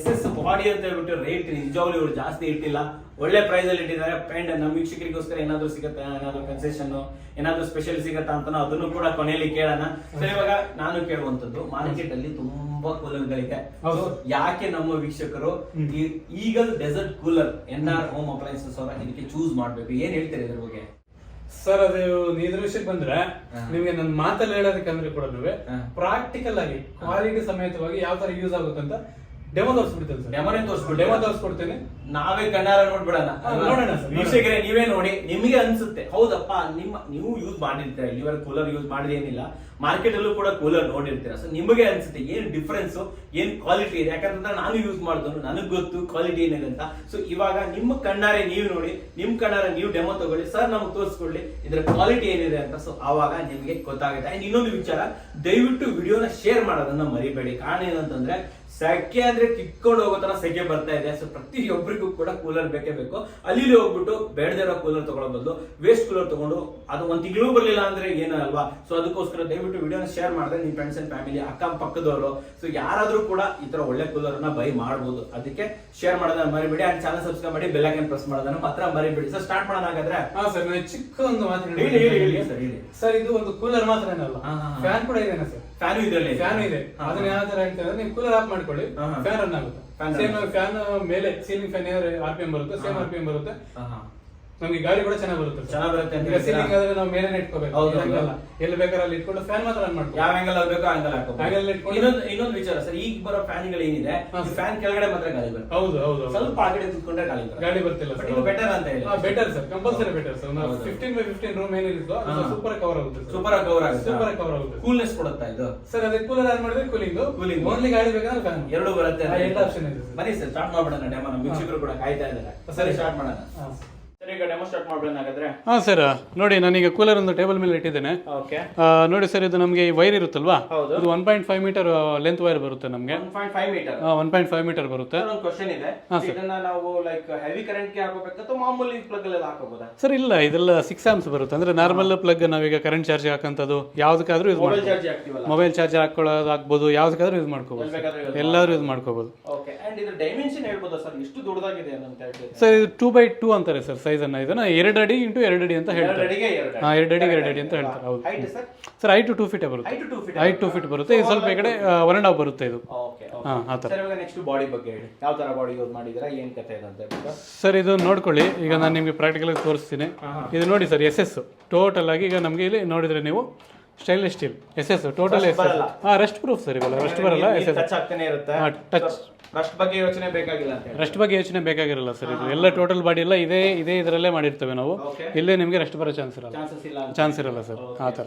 SS ಬಾಡಿ ಅಂತ ಹೇಳ್ಬಿಟ್ಟು ರೇಟ್ ನಿಜವಾಗ್ಲೂ ಇವ್ರು ಜಾಸ್ತಿ ಇಟ್ಟಿಲ್ಲ, ಒಳ್ಳೆ ಪ್ರೈಸ್ ಅಲ್ಲಿ ಇಟ್ಟಿದ್ದಾರೆ. ಅಂಡ್ ನಮ್ಮ ವೀಕ್ಷಕರಿಗೋಸ್ಕರ ಏನಾದ್ರು ಸಿಗುತ್ತೆ, ಏನಾದ್ರು ಕನ್ಸೆಷನ್, ಏನಾದ್ರು ಸ್ಪೆಷಲ್ ಸಿಗತ್ತಾ ಅಂತ ಅದನ್ನು ಕೂಡ ಕೊನೆಯಲ್ಲಿ ಕೇಳೋಣ. ಸರ್, ಇವಾಗ ನಾನು ಕೇಳುವಂತದ್ದು, ಮಾರ್ಕೆಟ್ ಅಲ್ಲಿ ತುಂಬಾ ಕೂಲರ್ಗಳಿದೆ. ಯಾಕೆ ನಮ್ಮ ವೀಕ್ಷಕರು ಈ Eagle desert cooler NR home appliances ಅವರ ಇದಕ್ಕೆ ಚೂಸ್ ಮಾಡ್ಬೇಕು? ಏನ್ ಹೇಳ್ತೀರಿ ಇದ್ರ ಬಗ್ಗೆ? ಸರ್, ಅದು ಇದ್ರ ವಿಷಯಕ್ಕೆ ಬಂದ್ರೆ ನಿಮ್ಗೆ ನನ್ನ ಮಾತಲ್ಲಿ ಹೇಳೋದಕ್ಕೆ ಅಂದ್ರೆ ಕೂಡ ಪ್ರಾಕ್ಟಿಕಲ್ ಆಗಿ ಕ್ವಾಲಿಟಿ ಸಮೇತವಾಗಿ ಯಾವ ತರ ಯೂಸ್ ಆಗುತ್ತಂತ ಡೆಮೋ ತೋರಿಸ್ಬಿಡ್ತೇನೆ ಸರ್. ಡೆಮೋ ತೋರಿಸ್ಕೊಡ್ತೇನೆ. ನಾವೇ ಕಣ್ಣಾರ ನೋಡ್ಬಿಡೋಣ. ನೋಡೋಣ ಸರ್. ವೀಕ್ಷಕರೇ ನೀವೇ ನೋಡಿ, ನಿಮಗೆ ಅನ್ಸುತ್ತೆ ಹೌದಪ್ಪ ನೀವು ಯೂಸ್ ಮಾಡಿರ್ತೀರ, ಇಲ್ಲಿವರೆಗೆ ಕೂಲರ್ ಯೂಸ್ ಮಾಡಿದೇನಿಲ್ಲ, ಮಾರ್ಕೆಟ್ ಅಲ್ಲೂ ಕೂಡ ಕೂಲರ್ ನೋಡಿರ್ತೀರ. ಸೊ ನಿಮಗೆ ಅನ್ಸುತ್ತೆ ಏನ್ ಡಿಫ್ರೆನ್ಸ್, ಏನ್ ಕ್ವಾಲಿಟಿ ಇದೆ, ಯಾಕಂದ್ರೆ ನಾನು ಯೂಸ್ ಮಾಡಿದ್ರು ನನಗ್ ಗೊತ್ತು ಕ್ವಾಲಿಟಿ ಏನಿದೆ ಅಂತ. ಸೊ ಇವಾಗ ನಿಮ್ಮ ಕಣ್ಣಾರೆ ನೀವು ನೋಡಿ, ನಿಮ್ ಕಣ್ಣಾರೆ ನೀವು ಡೆಮೋ ತಗೊಳ್ಳಿ, ಸರ್ ನಮ್ಗೆ ತೋರಿಸ್ಕೊಳ್ಳಿ ಇದ್ರ ಕ್ವಾಲಿಟಿ ಏನಿದೆ ಅಂತ. ಸೊ ಆವಾಗ ನಿಮ್ಗೆ ಗೊತ್ತಾಗುತ್ತೆ. ಅಂಡ್ ಇನ್ನೊಂದು ವಿಚಾರ, ದಯವಿಟ್ಟು ವಿಡಿಯೋನ ಶೇರ್ ಮಾಡೋದನ್ನ ಮರಿಬೇಡಿ. ಕಾರಣ ಏನಂತಂದ್ರೆ ಸೆಕೆ ಅಂದ್ರೆ ಕಿತ್ಕೊಂಡು ಹೋಗೋ ತರ ಸೆಕೆ ಬರ್ತಾ ಇದೆ. ಸೊ ಪ್ರತಿಯೊಬ್ಬರಿಗೂ ಕೂಡ ಕೂಲರ್ ಬೇಕೇ ಬೇಕು. ಅಲ್ಲಿ ಹೋಗ್ಬಿಟ್ಟು ಬೇಡದಿರೋ ಕೂಲರ್ ತಗೊಳ್ಳೋ ಬದಲು ವೇಸ್ಟ್ ಕೂಲರ್ ತಗೊಂಡು ಅದು ಒಂದ್ ತಿಂಗಳು ಬರ್ಲಿಲ್ಲ ಅಂದ್ರೆ ಏನು ಅಲ್ವಾ. ಸೊ ಅದಕ್ಕೋಸ್ಕರ ದಯವಿಟ್ಟು ವಿಡಿಯೋನ ಶೇರ್ ಮಾಡಿದ್ರೆ ನಿಮ್ ಫ್ರೆಂಡ್ಸ್ ಅಂಡ್ ಫ್ಯಾಮಿಲಿ, ಅಕ್ಕ ಪಕ್ಕದವರು, ಸೊ ಯಾರಾದ್ರೂ ಕೂಡ ಈ ತರ ಒಳ್ಳೆ ಕೂಲರ್ ನ ಬೈ ಮಾಡಬಹುದು. ಅದಕ್ಕೆ ಶೇರ್ ಮಾಡೋದನ್ನ ಮರಿಬೇಡಿ. ಅಂಡ್ ಚಾನಲ್ ಸಬ್ಸ್ಕ್ರೈಬ್ ಮಾಡಿ, ಬೆಲ್ ಐಕಾನ್ ಪ್ರೆಸ್ ಮಾಡೋದನ್ನ ಮಾತ್ರ ಮರಿಬೇಡಿ. ಸರ್ ಸ್ಟಾರ್ಟ್ ಮಾಡೋಣ ಹಾಗಾದ್ರೆ. ಸರ್ ಚಿಕ್ಕ ಒಂದು ಮಾತು ಹೇಳಿ ಸರ್. ಇದು ಒಂದು ಕೂಲರ್ ಮಾತ್ರ ಏನಲ್ಲ, ಫ್ಯಾನ್ ಕೂಡ ಇದೆ ಸರ್. ಫ್ಯಾನು ಇದರಲ್ಲಿ ಫ್ಯಾನ್ ಇದೆ. ಅದನ್ನ ಯಾವ ತರ ಹೇಳ್ತಾರೆ, ನೀವು ಕೂಲರ್ ಆಫ್ ಮಾಡ್ಕೊಳ್ಳಿ, ಫ್ಯಾನ್ ರನ್ ಆಗುತ್ತೆ. ಸೇಮ್ ಫ್ಯಾನ್ ಮೇಲೆ ಸೀಲಿಂಗ್ ಫ್ಯಾನ್ RPM ಬರುತ್ತೆ, ಸೇಮ್ RPM ಬರುತ್ತೆ. ನಮ್ಗೆ ಗಾಳಿ ಕೂಡ ಚೆನ್ನಾಗಿ ಬರುತ್ತೆ. ಸೀಲಿಂಗ್ ಆದ್ರೆ ನಾವು ಮೇಲೆ ಇಟ್ಕೋಬೇಕು, ಎಲ್ಲಿ ಬೇಕಾದ್ರೆ ಅಲ್ಲಿ ಇಟ್ಕೊಂಡು ಫ್ಯಾನ್ ಮಾತ್ರ ರನ್ ಮಾಡ್ತೀವಿ. ಯಾವ ಆಂಗಲ್ ಬೇಕೋ ಆಂಗಲ್ ಹಾಕೋ. ಇನ್ನೊಂದು ವಿಚಾರ ಸರ್, ಈಗ ಬರೋ ಫ್ಯಾನ್ಗಳು ಏನಿದೆ, ಫ್ಯಾನ್ ಕೆಳಗಡೆ ಮಾತ್ರ ಗಾಳಿ ಬರುತ್ತೆ. ಹೌದು ಸ್ವಲ್ಪ ಆ ಕಡೆ ಕುತ್ಕೊಂಡ್ರೆ ಗಾಳಿ ಬರ್ತಿಲ್ಲ. ಬೆಟರ್ ಅಂತ ಹೇಳಿ. Better sir, compulsory better sir. 15x15 room ಏನಿರುತ್ತೋ ಸೂಪರ್ ಕವರ್ ಆಗುತ್ತೆ. ಸೂಪರ್ ಕವರ್ ಆಗುತ್ತೆ. ಕೂಲ್ನೆಸ್ ಕೊಡುತ್ತಾ ಇದು ಸರ್. ಅದೇ ಕೂಲರ್ ಆನ್ ಮಾಡಿದ್ರೆ ಕೂಲಿಂಗ್ ಓನ್ಲಿ, ಗಾಳಿ ಬೇಕಾದ್ರೆ ಫ್ಯಾನ್, ಎರಡು ಬರುತ್ತೆ. ಎಲ್ಲ ಆಪ್ಷನ್ ಇದೆ. ಬನ್ನಿ ಸರ್ ಸ್ಟಾರ್ಟ್ ಮಾಡ್ಬಿಡೋಣ ಡೆಮೋ. ನಮ್ಮ ವೀಕ್ಷಕರು ಕೂಡ ಕಾಯ್ತಾ ಇದ್ದಾರೆ. ಸರಿ ಸ್ಟಾರ್ಟ್ ಮಾಡೋಣ. ಈಗ ಡೆಮೋ ಸ್ಟಾರ್ಟ್ ಮಾಡೋಣ ಹಾಗಾದ್ರೆ. ಹಾ ಸರ್, ನೋಡಿ ನಾನೀಗ ಕೂಲರ್ ಒಂದು ಟೇಬಲ್ ಮೇಲೆ ಇಟ್ಟಿದ್ದೇನೆ. ಓಕೆ, ನೋಡಿ ಸರ್, ಇದು ನಮಗೆ ವೈರ್ ಇರುತ್ತಲ್ವಾ, ಹೌದು. ಇದು 1.5 ಮೀಟರ್ ಲೆಂತ್ ವೈರ್ ಬರುತ್ತೆ ನಮಗೆ. 1.5 ಮೀಟರ್ 1.5 ಮೀಟರ್ ಬರುತ್ತೆ. ಒಂದು ಕ್ವೆಶ್ಚನ್ ಇದೆ, ಇದನ್ನ ನಾವು ಲೈಕ್ ಹೆವಿ ಕರೆಂಟ್ ಗೆ ಹಾಕಬೇಕು ಅಥವಾ ಮಾಮೂಲಿ ಪ್ಲಗ್ ಅಲ್ಲಿ ಹಾಕಬಹುದಾ ಸರ್? ಇಲ್ಲ, ಇದೆಲ್ಲ 6 ಆಂಪ್ಸ್ ಬರುತ್ತೆ. ಅಂದ್ರೆ ನಾರ್ಮಲ್ ಪ್ಲಗ್ ನಾವೀಗ ಕರೆಂಟ್ ಚಾರ್ಜ್ ಹಾಕಂತದ್ದು ಯಾವ್ದಕ್ಕಾದ್ರೂ ಯೂಸ್ ಮೊಬೈಲ್ ಚಾರ್ಜ್ ಹಾಕ್ತಿವಲ್ಲ, ಮೊಬೈಲ್ ಚಾರ್ಜ್ ಹಾಕೊಳ್ಳೋದು ಹಾಕ್ಬೋದು, ಯಾವ್ದಕ್ಕಾದ್ರೂ ಯೂಸ್ ಮಾಡ್ಕೋಬಹುದು, ಎಲ್ಲಾದ್ರೂ ಯೂಸ್ ಮಾಡ್ಕೋಬಹುದು. ಓಕೆ, ಅಂಡ್ ಇದ್ರ ಡೈಮೆನ್ಷನ್ ಹೇಳ್ಬೋದಾ ಸರ್, ಎಷ್ಟು ದೊಡ್ಡದಾಗಿದೆ ಅಂತ ಹೇಳ್ತೀವಿ ಸರ್? ಇದು 2x2 ಅಂತಾರೆ ಸರ್ ಸೈಜ್ ಅನ್ನ. ಇದನ್ನ 2 ಅಡಿ ಇಂಟು 2 ಅಡಿ ಅಂತ ಹೇಳ್ತಾರೆ. 2 ಅಡಿಗೆ 2 ಅಡಿ ಅಂತ ಹೇಳ್ತಾರೆ. ಹೌದು ಸರ್. ಹೈಟ್ 2 ಫೀಟ್ ಬರುತ್ತೆ. ಹೈಟ್ 2 ಫೀಟ್ ಬರುತ್ತೆ. ಇದು ಸ್ವಲ್ಪ ಈ ಕಡೆ 1.5 ಬರುತ್ತೆ ಇದು. ಆ ತರ. ಸರ್, ಇವಾಗ ನೆಕ್ಸ್ಟ್ ಬಾಡಿ ಬಗ್ಗೆ ಹೇಳಿ, ಯಾವ ತರ ಬಾಡಿ ಯೂಸ್ ಮಾಡಿದಿರಾ, ಏನ್ ಕಥೆ ಇದೆ ಅಂತ ಸರ್. ಇದು ನೋಡ್ಕೊಳ್ಳಿ, ಈಗ ನಾನು ನಿಮಗೆ ಪ್ರಾಕ್ಟಿಕಲ್ ಆಗಿ ತೋರಿಸ್ತೀನಿ. ಇದು ನೋಡಿ ಸರ್, SS ಟೋಟಲ್ ಆಗಿ ಈಗ ನಮಗೆ ಇಲ್ಲಿ ನೋಡಿದ್ರೆ ನೀವು stainless steel SS total rest proof sir. ಇವೆಲ್ಲ ರೆಸ್ಟ್ ಬರಲ್ಲ. ಟಚ್ ಆಗ್ತಾನೆ ಇರುತ್ತೆ. ಟಚ್ ರಸ್ಟ್ ಬಗ್ಗೆ ಯೋಚನೆ ಬೇಕಾಗಿಲ್ಲ ಅಂತ. ರಸ್ಟ್ ಬಗ್ಗೆ ಯೋಚನೆ ಬೇಕಾಗಿರಲ್ಲ ಸರ್. ಇದು ಎಲ್ಲ ಟೋಟಲ್ ಬಾಡಿ ಎಲ್ಲ ಇದೇ ಇದರಲ್ಲೇ ಮಾಡಿರ್ತೇವೆ ನಾವು. ಇಲ್ಲೇ ನಿಮಗೆ ರೆಸ್ಟ್ ಬರೋ ಚಾನ್ಸ್ ಇರಲ್ಲ ಸರ್. ಆ ಥರ.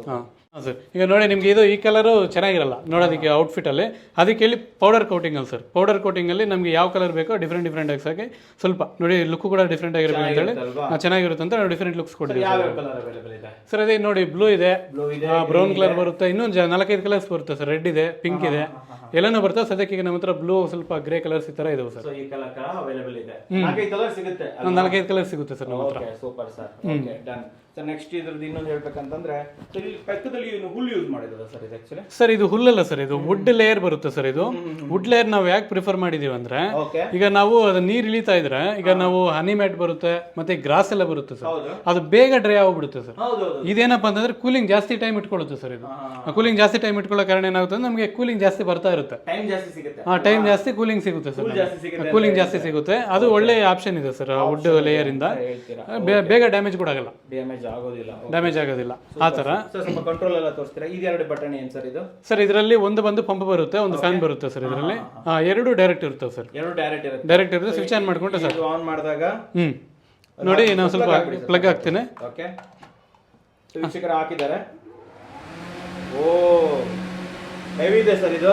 ಹಾಂ ಸರ್. ಈಗ ನೋಡಿ, ನಿಮ್ಗೆ ಇದು ಈ ಕಲರು ಚೆನ್ನಾಗಿರಲ್ಲ ನೋಡೋದಕ್ಕೆ ಔಟ್ಫಿಟ್ ಅಲ್ಲಿ. ಅದಕ್ಕೆ ಇಲ್ಲಿ ಪೌಡರ್ ಕೋಟಿಂಗ್ ಅಲ್ಲಿ ಸರ್. ಪೌಡರ್ ಕೋಟಿಂಗ್ ಅಲ್ಲಿ ನಮ್ಗೆ ಯಾವ ಕಲರ್ ಬೇಕೋ ಡಿಫ್ರೆಂಟ್ ಆಗಿ ಸಾಕಿ, ಸ್ವಲ್ಪ ನೋಡಿ ಲುಕ್ ಕೂಡ ಡಿಫ್ರೆಂಟ್ ಆಗಿರ್ಬೇಕು ಅಂತ ಹೇಳಿ ಚೆನ್ನಾಗಿರುತ್ತೆ ಅಂತ ನಾವು ಡಿಫ್ರೆಂಟ್ ಲುಕ್ಸ್ ಕೊಡ್ತೀವಿ ಸರ್. ಅದೇ ನೋಡಿ, ಬ್ಲೂ ಇದೆ, ಬ್ರೌನ್ ಕಲರ್ ಬರುತ್ತೆ, ಇನ್ನೊಂದು 4-5 ಕಲರ್ಸ್ ಬರುತ್ತೆ ಸರ್. ರೆಡ್ ಇದೆ, ಪಿಂಕ್ ಇದೆ, ಎಲ್ಲಾನು ಬರ್ತದೆ. ಸದ್ಯಕ್ಕೆ ಈಗ ನಮ್ಮ ಹತ್ರ ಬ್ಲೂ, ಸ್ವಲ್ಪ ಗ್ರೇ ಕಲರ್ಸ್ ಈ ತರ ಇದಾವೆ ಸರ್. ಈ ಕಲರ್ ಅವೈಲೇಬಲ್ ಇದೆ. 4-5 ಕಲರ್ ಸಿಗುತ್ತೆ. 4-5 ಕಲರ್ ಸಿಗುತ್ತೆ ಸರ್ ನಮ್ಮ ಹತ್ರ. Super sir. Okay, done. Sir next ಇದ್ರದ್ದು ಇನ್ನೊಂದು ಹೇಳ್ಬೇಕಂತಂದ್ರೆ, ಇಲ್ಲಿ ಪಕ್ಕದಲ್ಲಿ ಹುಲ್ಲು ಯೂಸ್ ಮಾಡಿರೋದು ಸರ್ ಇದು ಆಕ್ಚುಲಿ? ಸರ್ ಇದು ಹುಲ್ಲಲ್ಲ ಸರ್, ಇದು ವುಡ್ ಲೇಯರ್ ಬರುತ್ತೆ ಸರ್. ಇದು ವುಡ್ ಲೇಯರ್ ನಾವು ಯಾಕೆ ಪ್ರಿಫರ್ ಮಾಡಿದೀವಿ ಅಂದ್ರೆ, ಈಗ ನಾವು ಅದು ನೀರ್ ಇಳಿತಾ ಇದ್ರೆ, ಈಗ ನಾವು ಹನಿ ಮ್ಯಾಟ್ ಬರುತ್ತೆ ಮತ್ತೆ ಗ್ರಾಸ್ ಎಲ್ಲ ಬರುತ್ತೆ ಸರ್, ಅದು ಬೇಗ ಡ್ರೈ ಆಗ್ಬಿಡುತ್ತೆ ಸರ್. ಇದೇನಪ್ಪ ಅಂತಂದ್ರೆ ಕೂಲಿಂಗ್ ಜಾಸ್ತಿ ಟೈಮ್ ಇಟ್ಕೊಳ್ಳುತ್ತೆ ಸರ್. ಇದು ಕೂಲಿಂಗ್ ಜಾಸ್ತಿ ಟೈಮ್ ಇಟ್ಕೊಳ್ಳೋ ಕಾರಣ ಏನಾಗುತ್ತೆ, ನಮಗೆ ಕೂಲಿಂಗ್ ಜಾಸ್ತಿ ಬರ್ತಾ ಇರುತ್ತೆ. ಟೈಮ್ ಜಾಸ್ತಿ ಕೂಲಿಂಗ್ ಸಿಗುತ್ತೆ ಸರ್. ಕೂಲಿಂಗ್ ಜಾಸ್ತಿ ಸಿಗುತ್ತೆ. ಅದು ಒಳ್ಳೆ ಆಪ್ಷನ್ ಇದೆ ಸರ್ ವುಡ್ ಲೇಯರ್ ಇಂದ. ಬೇಗ ಡ್ಯಾಮೇಜ್ ಕೂಡ ಆಗಲ್ಲ, ಡ್ಯಾಮೇಜ್ ಆಗೋದಿಲ್ಲ. ಆ ತರ ಕಂಟ್ರೋಲ್ ಎಲ್ಲ ತೋರಿಸ್ತೀರಾ? ಇದು 2 ಬಟನ್ ಏನ್ ಸರ್ ಇದು? ಸರ್ ಇದರಲ್ಲಿ ಒಂದು ಬಂದು ಪಂಪ್ ಬರುತ್ತೆ, ಒಂದು ಫ್ಯಾನ್ ಬರುತ್ತೆ ಸರ್. ಇದರಲ್ಲಿ 2 ಡೈರೆಕ್ಟ್ ಇರ್ತವೆ ಸರ್. 2 ಡೈರೆಕ್ಟ್ ಇರುತ್ತೆ. ಸ್ವಿಚ್ ಆನ್ ಮಾಡ್ಕೊಂಡ್ರೆ ಸರ್ ಆನ್ ಮಾಡಿದಾಗ ನೋಡಿ, ನಾವು ಸ್ವಲ್ಪ ಪ್ಲಗ್ ಹಾಕ್ತೇನೆ. ಓಕೆ, ವೀಕ್ಷಕರು ಹಾಕಿದ್ದಾರೆ. ಓ, ಹೆವಿ ಇದೆ ಸರ್ ಇದು.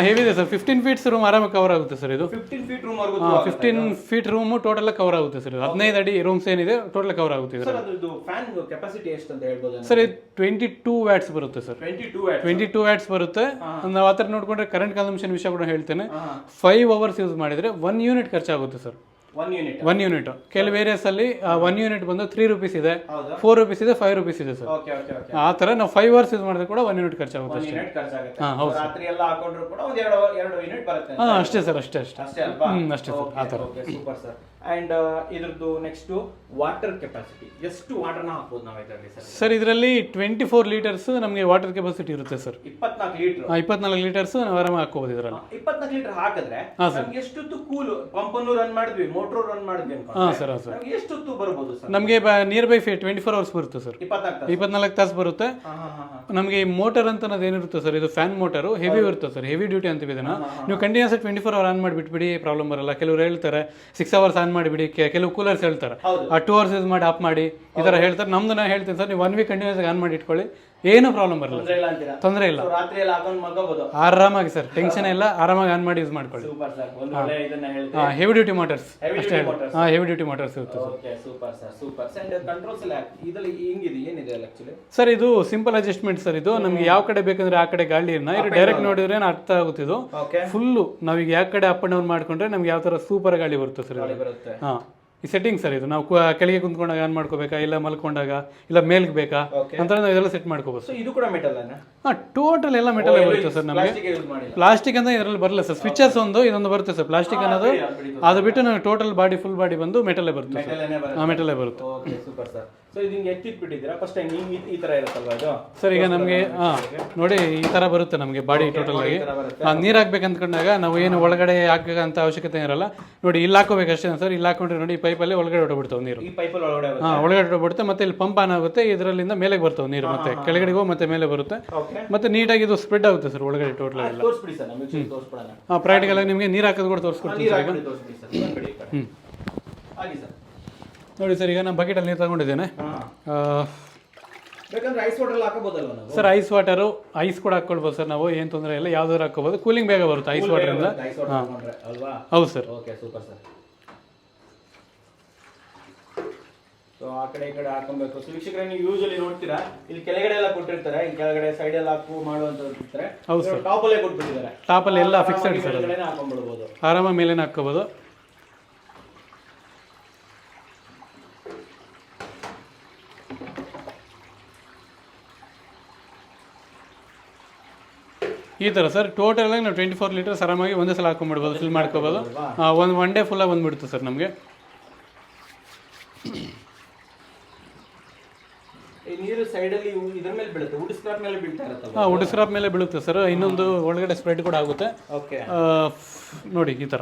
ಹೆವಿ ಇದೆ ಸರ್. 15 ಫೀಟ್ಸ್ ರೂಮ್ ಆರಾಮಾಗಿ ಕವರ್ ಆಗುತ್ತೆ ಸರ್ ಇದು. 15 ಫೀಟ್ ರೂಮ್ ವರ್ಗೂ 15 ಫೀಟ್ ರೂಮ್ ಟೋಟಲ್ ಕವರ್ ಆಗುತ್ತೆ ಸರ್. 15 ಅಡಿ ರೂಮ್ಸ್ ಏನಿದೆ ಟೋಟಲ್ ಕವರ್ ಆಗುತ್ತೆ ಸರ್. ಅದು ಫ್ಯಾನ್ ಕೆಪಾಸಿಟಿ ಎಷ್ಟು ಅಂತ ಹೇಳ್ಬೋದು ಸರ್? ಇದು 22 ವ್ಯಾಟ್ಸ್ ಬರುತ್ತೆ ಸರ್. 22 ವ್ಯಾಟ್ಸ್ ಬರುತ್ತೆ. ನಾವು ಆ ಥರ ನೋಡ್ಕೊಂಡ್ರೆ ಕರೆಂಟ್ ಕನ್ಸಂಪ್ಷನ್ ವಿಷಯ ಕೂಡ ಹೇಳ್ತೇನೆ. 5 ಅವರ್ಸ್ ಯೂಸ್ ಮಾಡಿದ್ರೆ 1 ಯೂನಿಟ್ ಖರ್ಚಾಗುತ್ತೆ ಸರ್. 1 ಯೂನಿಟ್. ಕೆಲವು ಏರಿಯಾಸ್ ಅಲ್ಲಿ 1 ಯೂನಿಟ್ ಬಂದು 3 ರೂಪೀಸ್ ಇದೆ, 4 ರೂಪೀಸ್ ಇದೆ, 5 ರೂಪೀಸ್ ಇದೆ ಸರ್. ಆ ತರ ನಾವು 5 ಅವರ್ಸ್ ಯೂಸ್ ಮಾಡಿದ್ರೆ ಕೂಡ 1 ಯೂನಿಟ್ ಖರ್ಚಾಗುತ್ತೆ ಅಷ್ಟೇ. ರಾತ್ರಿ ಎಲ್ಲ ಹಾಕೊಂಡ್ರು ಕೂಡ 2 ಯೂನಿಟ್ ಬರುತ್ತೆ. ಅಷ್ಟೇ ಸರ್. ಅಷ್ಟೇ ಸರ್. ಆ ತರ. Super sir. ಅಂಡ್ ಇದ್ರದ್ದು ನೆಕ್ಸ್ಟ್ ವಾಟರ್ ಕೆಪಾಸಿಟಿ, ಎಷ್ಟು ವಾಟರ್ನ ಹಾಕ್ಬೋದು ನಾವು ಇದರಲ್ಲಿ ಸರ್? ಇದರಲ್ಲಿ 24 ಲೀಟರ್ಸ್ ನಮಗೆ ವಾಟರ್ ಕೆಪಾಸಿಟಿ ಇರುತ್ತೆ ಸರ್. 24 ಲೀಟರ್ಸ್ ನಾವು ಆರಾಮಾಗಿ ಹಾಕೋಬಹುದು ಇದರಲ್ಲಿ. 24 ಲೀಟರ್ ಹಾಕಿದ್ರೆ ಎಷ್ಟೊತ್ತು ಕೂಲ್ ಪಂಪ್ ಅನ್ನು ರನ್ ಮಾಡಿದ್ವಿ, ಮೋಟರ್ ರನ್ ಮಾಡಿದ್ವಿ ಹಾಂ ಸರ್ ಸರ್ ನಮ್ಗೆ ಎಷ್ಟು ಹೊತ್ತು ಬರ್ಬೋದು ಸರ್? ನಮಗೆ ನಿಯರ್ ಬೈ 24 ಅವರ್ಸ್ ಬರುತ್ತೆ ಸರ್, 24 ತಾಸು ಬರುತ್ತೆ. ನಮಗೆ ಈ ಮೋಟರ್ ಅಂತ ಅನ್ನೋದು ಏನಿರುತ್ತೆ ಸರ್, ಇದು ಫ್ಯಾನ್ ಮೋಟರು ಹೆವಿ ಇರುತ್ತೆ ಸರ್, ಹೆವಿ ಡ್ಯೂಟಿ ಅಂತೀವಿ ಇದನ್ನ. ನೀವು ಕಂಟಿನ್ಯೂಸ್ 24 ಅವರ್ ಆನ್ ಮಾಡಿಬಿಟ್ಬಿಡಿ, ಪ್ರಾಬ್ಲಮ್ ಬರಲ್ಲ. ಕೆಲವರು ಹೇಳ್ತಾರೆ 6 ಅವರ್ಸ್ ಆನ್ ಮಾಡಿಬಿಡಿ, ಕೆಲವು ಕೂಲರ್ಸ್ ಹೇಳ್ತಾರೆ 2 ಅವರ್ಸ್ ಯೂಸ್ ಮಾಡಿ ಆಫ್ ಮಾಡಿ, ಈ ಥರ ಹೇಳ್ತಾರೆ. ನಮ್ದು ನಾ ಹೇಳ್ತೀನಿ ಸರ್, ನೀವು 1 ವೀಕ್ ಕಂಟಿನ್ಯೂಸ್ ಆನ್ ಮಾಡಿ ಇಟ್ಕೊಳ್ಳಿ, ಏನು ಪ್ರಾಬ್ಲಮ್ ಬರಲ್ಲ, ತೊಂದರೆ ಇಲ್ಲ. ಆರಾಮಾಗಿ ಸರ್, ಟೆನ್ಷನ್ ಇಲ್ಲ, ಆರಾಮಾಗಿ ಆನ್ ಮಾಡಿ ಯೂಸ್ ಮಾಡ್ಕೊಳ್ಳಿ. ಹೆವಿ ಡ್ಯೂಟಿ ಮೋಟರ್ಸ್ ಅಷ್ಟೇ. ಹಾಂ, ಹೆವಿ ಡ್ಯೂಟಿ ಮೋಟರ್ಸ್ ಇರುತ್ತೆ ಸರ್. ಇದು ಸಿಂಪಲ್ ಅಡ್ಜಸ್ಟ್ಮೆಂಟ್ ಸರ್. ಇದು ನಮ್ಗೆ ಯಾವ ಕಡೆ ಬೇಕಂದ್ರೆ ಆ ಕಡೆ ಗಾಳಿಯನ್ನ ಇದು ಡೈರೆಕ್ಟ್ ನೋಡಿದ್ರೆ ಅರ್ಥ ಆಗುತ್ತೆ. ಇದು ಫುಲ್ಲು ನಾವೀಗ ಯಾವ ಕಡೆ ಅಪ್ ಅಂಡ್ ಡೌನ್ ಮಾಡ್ಕೊಂಡ್ರೆ ನಮ್ಗೆ ಯಾವ ತರ ಸೂಪರ್ ಗಾಳಿ ಬರುತ್ತೆ ಸರ್. ಹಾಂ, ಈ ಸೆಟ್ಟಿಂಗ್ ಸರ್. ಇದು ನಾವು ಕೆಳಗೆ ಕುಂತ್ಕೊಂಡಾಗ ಆನ್ ಮಾಡ್ಕೋಬೇಕಾ, ಇಲ್ಲ ಮಲ್ಕೊಂಡಾಗ, ಇಲ್ಲ ಮೇಲ್ಗೆ ಬೇಕಾ ಅಂತ ನಾವು ಇದೆಲ್ಲ ಸೆಟ್ ಮಾಡ್ಕೋಬಹುದು. ಇದು ಕೂಡ ಮೆಟಲ್? ಹಾಂ, ಟೋಟಲ್ ಎಲ್ಲ ಮೆಟಲ್ ಬರುತ್ತೆ ಸರ್. ನಮಗೆ ಪ್ಲಾಸ್ಟಿಕ್ ಅಂತ ಇದರಲ್ಲಿ ಬರಲ್ಲ ಸರ್. ಸ್ವಿಚಸ್ ಇದೊಂದು ಬರುತ್ತೆ ಸರ್, ಪ್ಲಾಸ್ಟಿಕ್ ಅನ್ನೋದು. ಅದು ಬಿಟ್ಟು ನಮಗೆ ಟೋಟಲ್ ಬಾಡಿ ಫುಲ್ ಬಾಡಿ ಬಂದು ಮೆಟಲೇ ಬರುತ್ತೆ ಸರ್. ಹಾಂ, ಮೆಟಲೇ ಬರುತ್ತೆ. ಸರ್ ಈಗ ನಮಗೆ ನೋಡಿ ಈ ತರ ಬರುತ್ತೆ ನಮಗೆ ಬಾಡಿ ಟೋಟಲ್ ಆಗಿ. ನೀರು ಹಾಕ್ಬೇಕು ಅಂದ್ಕೊಂಡಾಗ ನಾವು ಏನು ಒಳಗಡೆ ಹಾಕಂತ ಅವಶ್ಯಕತೆ ಇರಲ್ಲ. ನೋಡಿ ಇಲ್ಲಿ ಹಾಕೋಬೇಕು ಅಷ್ಟೇ ಸರ್. ಇಲ್ಲಿ ಹಾಕೊಂಡ್ರೆ ನೋಡಿ ಈ ಪೈಪಲ್ಲಿ ಒಳಗಡೆ ಹೊಟ್ಟಬಿಡ್ತಾವೆ ನೀರು. ಹಾಂ, ಒಳಗಡೆ ಹೊಟ್ಟಬಿಡುತ್ತೆ. ಮತ್ತೆ ಇಲ್ಲಿ ಪಂಪ್ ಆನ್ ಆಗುತ್ತೆ, ಇದರಲ್ಲಿಂದ ಮೇಲೆ ಬರ್ತಾವೆ ನೀರು, ಮತ್ತೆ ಕೆಳಗಡೆ ಹೋಗಿ ಮತ್ತೆ ಮೇಲೆ ಬರುತ್ತೆ. ಮತ್ತೆ ನೀಟಾಗಿ ಇದು ಸ್ಪ್ರೆಡ್ ಆಗುತ್ತೆ ಸರ್ ಒಳಗಡೆ ಟೋಟಲ್ ಎಲ್ಲ. ಹಾಂ, ಪ್ರಾಕ್ಟಿಕಲ್ ಆಗಿ ನಿಮಗೆ ನೀರು ಹಾಕೋದು ಕೂಡ ತೋರಿಸ್ಕೊಡ್ತೀನಿ ಸರ್ ಈಗ. ನೋಡಿ ಸರ್, ಈಗ ನಾನು ಬಕೆಟಲ್ಲಿ ನೀರು ತಗೊಂಡಿದ್ದೇನೆ ಸರ್. ಐಸ್ ವಾಟರು, ಐಸ್ ಕೂಡ ಹಾಕ್ಕೊಳ್ಬೋದು ಸರ್ ನಾವು, ಏನು ತೊಂದರೆ ಇಲ್ಲ, ಯಾವ್ದಾದ್ರು ಹಾಕೋಬೋದು. ಕೂಲಿಂಗ್ ಬೇಗ ಬರುತ್ತೆ ಐಸ್ ವಾಟರಿಂದ. ಹಾಂ, ಹೌದು ಸರ್. ಆ ಕಡೆ ಈ ಕಡೆ ಹಾಕೊಬೇಕು. ವೀಕ್ಷಕರೇ, ನೀವು ಯೂಶಲಿ ನೋಡ್ತೀರಾ ಇಲ್ಲಿ ಕೆಳಗಡೆ ಎಲ್ಲ ಕೊಟ್ಟಿರ್ತಾರೆ, ಇಲ್ಲಿ ಕೆಳಗಡೆ ಸೈಡ್ ಎಲ್ಲ ಹಾಕು ಮಾಡುವಂತ ಇರ್ತಾರೆ. ಹೌದು ಸರ್, ಟಾಪ್ ಅಲ್ಲೇ ಕೊಟ್ಬಿಟ್ಟಿದ್ದಾರೆ. ಟಾಪ್ ಅಲ್ಲಿ ಎಲ್ಲ ಫಿಕ್ಸೆಡ್ ಸರ್, ಹಾಕೊಂಡ್ಬಿಡ್ಬೋದು ಆರಾಮಾಗಿ ಮೇಲೇನೆ ಹಾಕೋಬಹುದು. ಈ ಥರ ಸರ್. ಟೋಟಲ್ ಆಗಿ ನಾವು 24 ಲೀಟರ್ಸ್ ಆರಾಮಾಗಿ ಒಂದೇ ಸಲ ಹಾಕೊಂಡ್ಬಿಡ್ಬೋದು, ಫಿಲ್ ಮಾಡ್ಕೋಬೋದು. ಒನ್ ಡೇ ಫುಲ್ಲಾಗಿ ಬಂದ್ಬಿಡುತ್ತೆ ಸರ್ ನಮಗೆ. ನೀರು ಸೈಡಲ್ಲಿ ಇದ್ರ ಮೇಲೆ ಬೀಳುತ್ತೆ, ವುಡ್ ಸ್ಕ್ರಾಪ್ ಮೇಲೆ ಬೀಳ್ತಾ ಇರುತ್ತೆ. ಹಾಂ, ವುಡ್ ಸ್ಕ್ರಾಪ್ ಮೇಲೆ ಬೀಳುತ್ತೆ ಸರ್. ಇನ್ನೊಂದು ಒಳಗಡೆ ಸ್ಪ್ರೆಡ್ ಕೂಡ ಆಗುತ್ತೆ. ನೋಡಿ ಈ ಥರ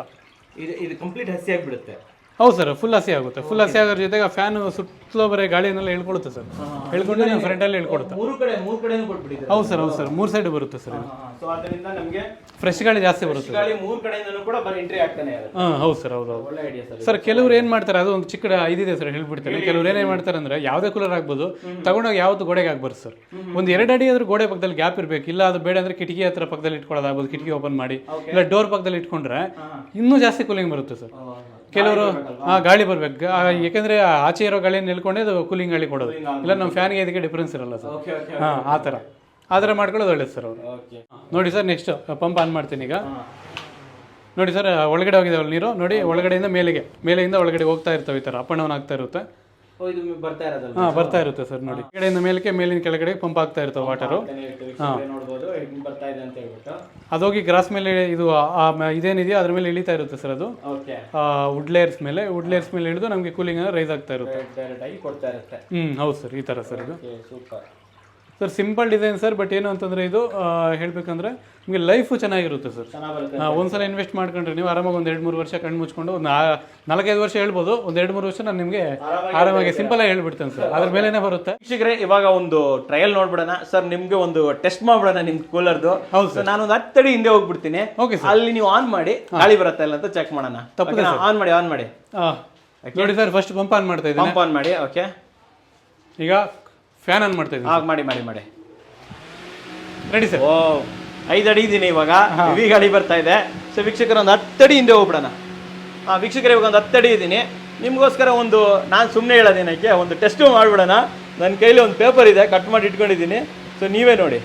ಇದು ಕಂಪ್ಲೀಟ್ ಹಸಿ ಆಗಿಬಿಡುತ್ತೆ. ಹೌದು ಸರ್, ಫುಲ್ ಹಸಿ ಆಗುತ್ತೆ. ಫುಲ್ ಹಸಿ ಆಗೋದ್ರ ಜೊತೆಗೆ ಫ್ಯಾನ್ ಸುತ್ತಲೂ ಬರೀ ಗಾಳಿಯನ್ನೆಲ್ಲ ಹೇಳ್ಕೊಳುತ್ತೆ ಸರ್. ಹೇಳ್ಕೊಂಡು ನೀವು ಫ್ರಂಟಲ್ಲಿ ಹೇಳ್ಕೊಡುತ್ತೆ. ಮೂರು ಕಡೆನೂ ಕೊಟ್ಬಿಟ್ಟಿದ್ದಾರೆ. ಹೌದು ಸರ್, ಹೌದು ಸರ್, 3 ಸೈಡ್ ಬರುತ್ತೆ ಸರ್. ಸೊ ಅದರಿಂದ ನಮಗೆ ಫ್ರೆಶ್ ಗಾಳಿ ಜಾಸ್ತಿ ಬರುತ್ತೆ. ಗಾಳಿ 3 ಕಡೆಯಿಂದನೂ ಕೂಡ ಬರೀ ಎಂಟ್ರಿ ಆಗ್ತಾನೆ ಇರುತ್ತೆ. ಹಾಂ, ಹೌದು ಸರ್, ಹೌದು. ಒಳ್ಳೆ ಐಡಿಯಾ ಸರ್. ಸರ್, ಕೆಲವ್ರು ಏನು ಮಾಡ್ತಾರೆ, ಅದು ಒಂದು ಚಿಕ್ಕ ಇದಿದೆ ಸರ್, ಹೇಳ್ಬಿಡ್ತಾರೆ. ಕೆಲವ್ರು ಏನೇನು ಮಾಡ್ತಾರೆ ಅಂದ್ರೆ ಯಾವುದೇ ಕೂಲರ್ ಆಗ್ಬೋದು, ತಗೊಂಡೋಗಿ ಯಾವತ್ತು ಗೋಡೆಗೆ ಆಗ್ಬಾರ್ದು ಸರ್. ಒಂದು 2 ಅಡಿ ಆದ್ರೂ ಗೋಡೆ ಪಕ್ಕದಲ್ಲಿ ಗ್ಯಾಪ್ ಇರಬೇಕು. ಇಲ್ಲ ಅದು ಬೇಡ ಅಂದ್ರೆ ಕಿಟಕಿ ಹತ್ರ ಪಕ್ಕದಲ್ಲಿ ಇಟ್ಕೊಳ್ಳೋದಾಗ್ಬೋದು, ಕಿಟಕಿ ಓಪನ್ ಮಾಡಿ, ಇಲ್ಲ ಡೋರ್ ಪಕ್ಕದಲ್ಲಿ ಇಟ್ಕೊಂಡ್ರೆ ಇನ್ನೂ ಜಾಸ್ತಿ ಕೂಲಿಂಗ್ ಬರುತ್ತೆ ಸರ್. ಕೆಲವರು ಗಾಳಿ ಬರ್ಬೇಕು, ಯಾಕಂದ್ರೆ ಆಚೆ ಇರೋ ಗಾಳಿಯನ್ನು ನಿಲ್ಕೊಂಡೆ ಅದು ಕೂಲಿಂಗ್ ಗಾಳಿ ಕೊಡೋದು. ಇಲ್ಲ ನಮ್ಮ ಫ್ಯಾನ್ಗೆ ಇದಕ್ಕೆ ಡಿಫ್ರೆನ್ಸ್ ಇರಲ್ಲ ಸರ್. ಹಾಂ, ಆ ಥರ ಮಾಡ್ಕೊಳ್ಳೋದು ಒಳ್ಳೇದು ಸರ್ ಅವರು. ನೋಡಿ ಸರ್, ನೆಕ್ಸ್ಟ್ ಪಂಪ್ ಆನ್ ಮಾಡ್ತೀನಿ ಈಗ. ನೋಡಿ ಸರ್, ಒಳಗಡೆ ಹೋಗಿದಾವಲ್ಲ ನೀರು, ನೋಡಿ ಒಳಗಡೆಯಿಂದ ಮೇಲೆಯಿಂದ ಒಳಗಡೆ ಹೋಗ್ತಾ ಇರ್ತವೆ. ಈ ಥರ ಅಪ್ ಅಂಡ್ ಡೌನ್ ಆಗ್ತಾ ಇರುತ್ತೆ. ಹಾಂ, ಬರ್ತಾ ಇರುತ್ತೆ ಸರ್. ನೋಡಿ ಕಡೆಯಿಂದ ಮೇಲಕ್ಕೆ, ಮೇಲಿನ ಕೆಳಗಡೆ ಪಂಪ್ ಆಗ್ತಾ ಇರ್ತವೆ ವಾಟರು. ಹಾಂ, ಅದೋಗಿ ಗ್ರಾಸ್ ಮೇಲೆ ಇದು ಇದೇನಿದೆಯೋ ಅದ್ರ ಮೇಲೆ ಇಳಿತಾ ಇರುತ್ತೆ ಸರ್. ಅದು ವುಡ್ ಲೇಯರ್ಸ್ ಮೇಲೆ ಇಳಿದು ನಮಗೆ ಕೂಲಿಂಗ್ ರೈಸ್ ಆಗ್ತಾ ಇರುತ್ತೆ. ಹೌದು ಸರ್, ಈ ಥರ ಸರ್. ಇದು sir simple design sir. But ಏನು ಅಂತಂದರೆ ಇದು ಹೇಳಬೇಕಂದ್ರೆ ನಿಮಗೆ ಲೈಫು ಚೆನ್ನಾಗಿರುತ್ತೆ ಸರ್. ಒಂದ್ಸಲ ಇನ್ವೆಸ್ಟ್ ಮಾಡ್ಕೊಂಡ್ರೆ ನೀವು ಆರಾಮಾಗಿ ಒಂದು 2-3 ವರ್ಷ ಕಣ್ಣು ಮುಚ್ಕೊಂಡು ಒಂದು 4-5 ವರ್ಷ ಹೇಳ್ಬೋದು. ಒಂದು 2-3 ವರ್ಷ ನಾನು ನಿಮಗೆ ಆರಾಮಾಗಿ ಸಿಂಪಲ್ ಆಗಿ ಹೇಳ್ಬಿಡ್ತೇನೆ ಸರ್. ಅದ್ರ ಮೇಲೇನೆ ಬರುತ್ತೆ. ವೀಕ್ಷಕರೇ, ಇವಾಗ ಒಂದು ಟ್ರಯಲ್ ನೋಡ್ಬಿಡೋಣ ಸರ್. ನಿಮ್ಗೆ ಒಂದು ಟೆಸ್ಟ್ ಮಾಡ್ಬಿಡೋಣ ನಿಮ್ ಕೂಲರ್ದು. ಹೌದು ಸರ್, ನಾನು ಒಂದು 10 ಅಡಿ ಹಿಂದೆ ಹೋಗ್ಬಿಡ್ತೀನಿ. Okay sir. ಅಲ್ಲಿ ನೀವು ಆನ್ ಮಾಡಿ ಗಾಳಿ ಬರುತ್ತೆ ಇಲ್ಲ ಅಂತ ಚೆಕ್ ಮಾಡೋಣ. ತಪ್ಪು ಆನ್ ಮಾಡಿ. ನೋಡಿ ಸರ್, ಫಸ್ಟ್ ಪಂಪ್ ಆನ್ ಮಾಡ್ತಾ ಇದ್ದೀನಿ. ಪಂಪ್ ಆನ್ ಮಾಡಿ. ಓಕೆ, ಈಗ ಫ್ಯಾನ್ ಆನ್ ಮಾಡ್ತಾ ಇದ್ದೀನಿ. ಮಾಡಿ ರೆಡಿ ಸರ್. ಓ, 5 ಅಡಿ ಇದ್ದೀನಿ ಇವಾಗ. ಹೆವಿ ಗಾಳಿ ಬರ್ತಾ ಇದೆ. ಸೊ ವೀಕ್ಷಕರ, ಒಂದು 10 ಅಡಿ ಹಿಂದೆ ಹೋಗ್ಬಿಡೋಣ. ವೀಕ್ಷಕರೇ, ಇವಾಗ ಒಂದು 10 ಅಡಿ ಇದ್ದೀನಿ. ನಿಮಗೋಸ್ಕರ ಒಂದು ನಾನು ಸುಮ್ಮನೆ ಹೇಳೋದೇನಕ್ಕೆ ಒಂದು ಟೆಸ್ಟ್ ಮಾಡಿಬಿಡೋಣ. ನನ್ನ ಕೈಲಿ ಒಂದು ಪೇಪರ್ ಇದೆ, ಕಟ್ ಮಾಡಿ ಇಟ್ಕೊಂಡಿದ್ದೀನಿ. ಸೊ ನೀವೇ ನೋಡಿ,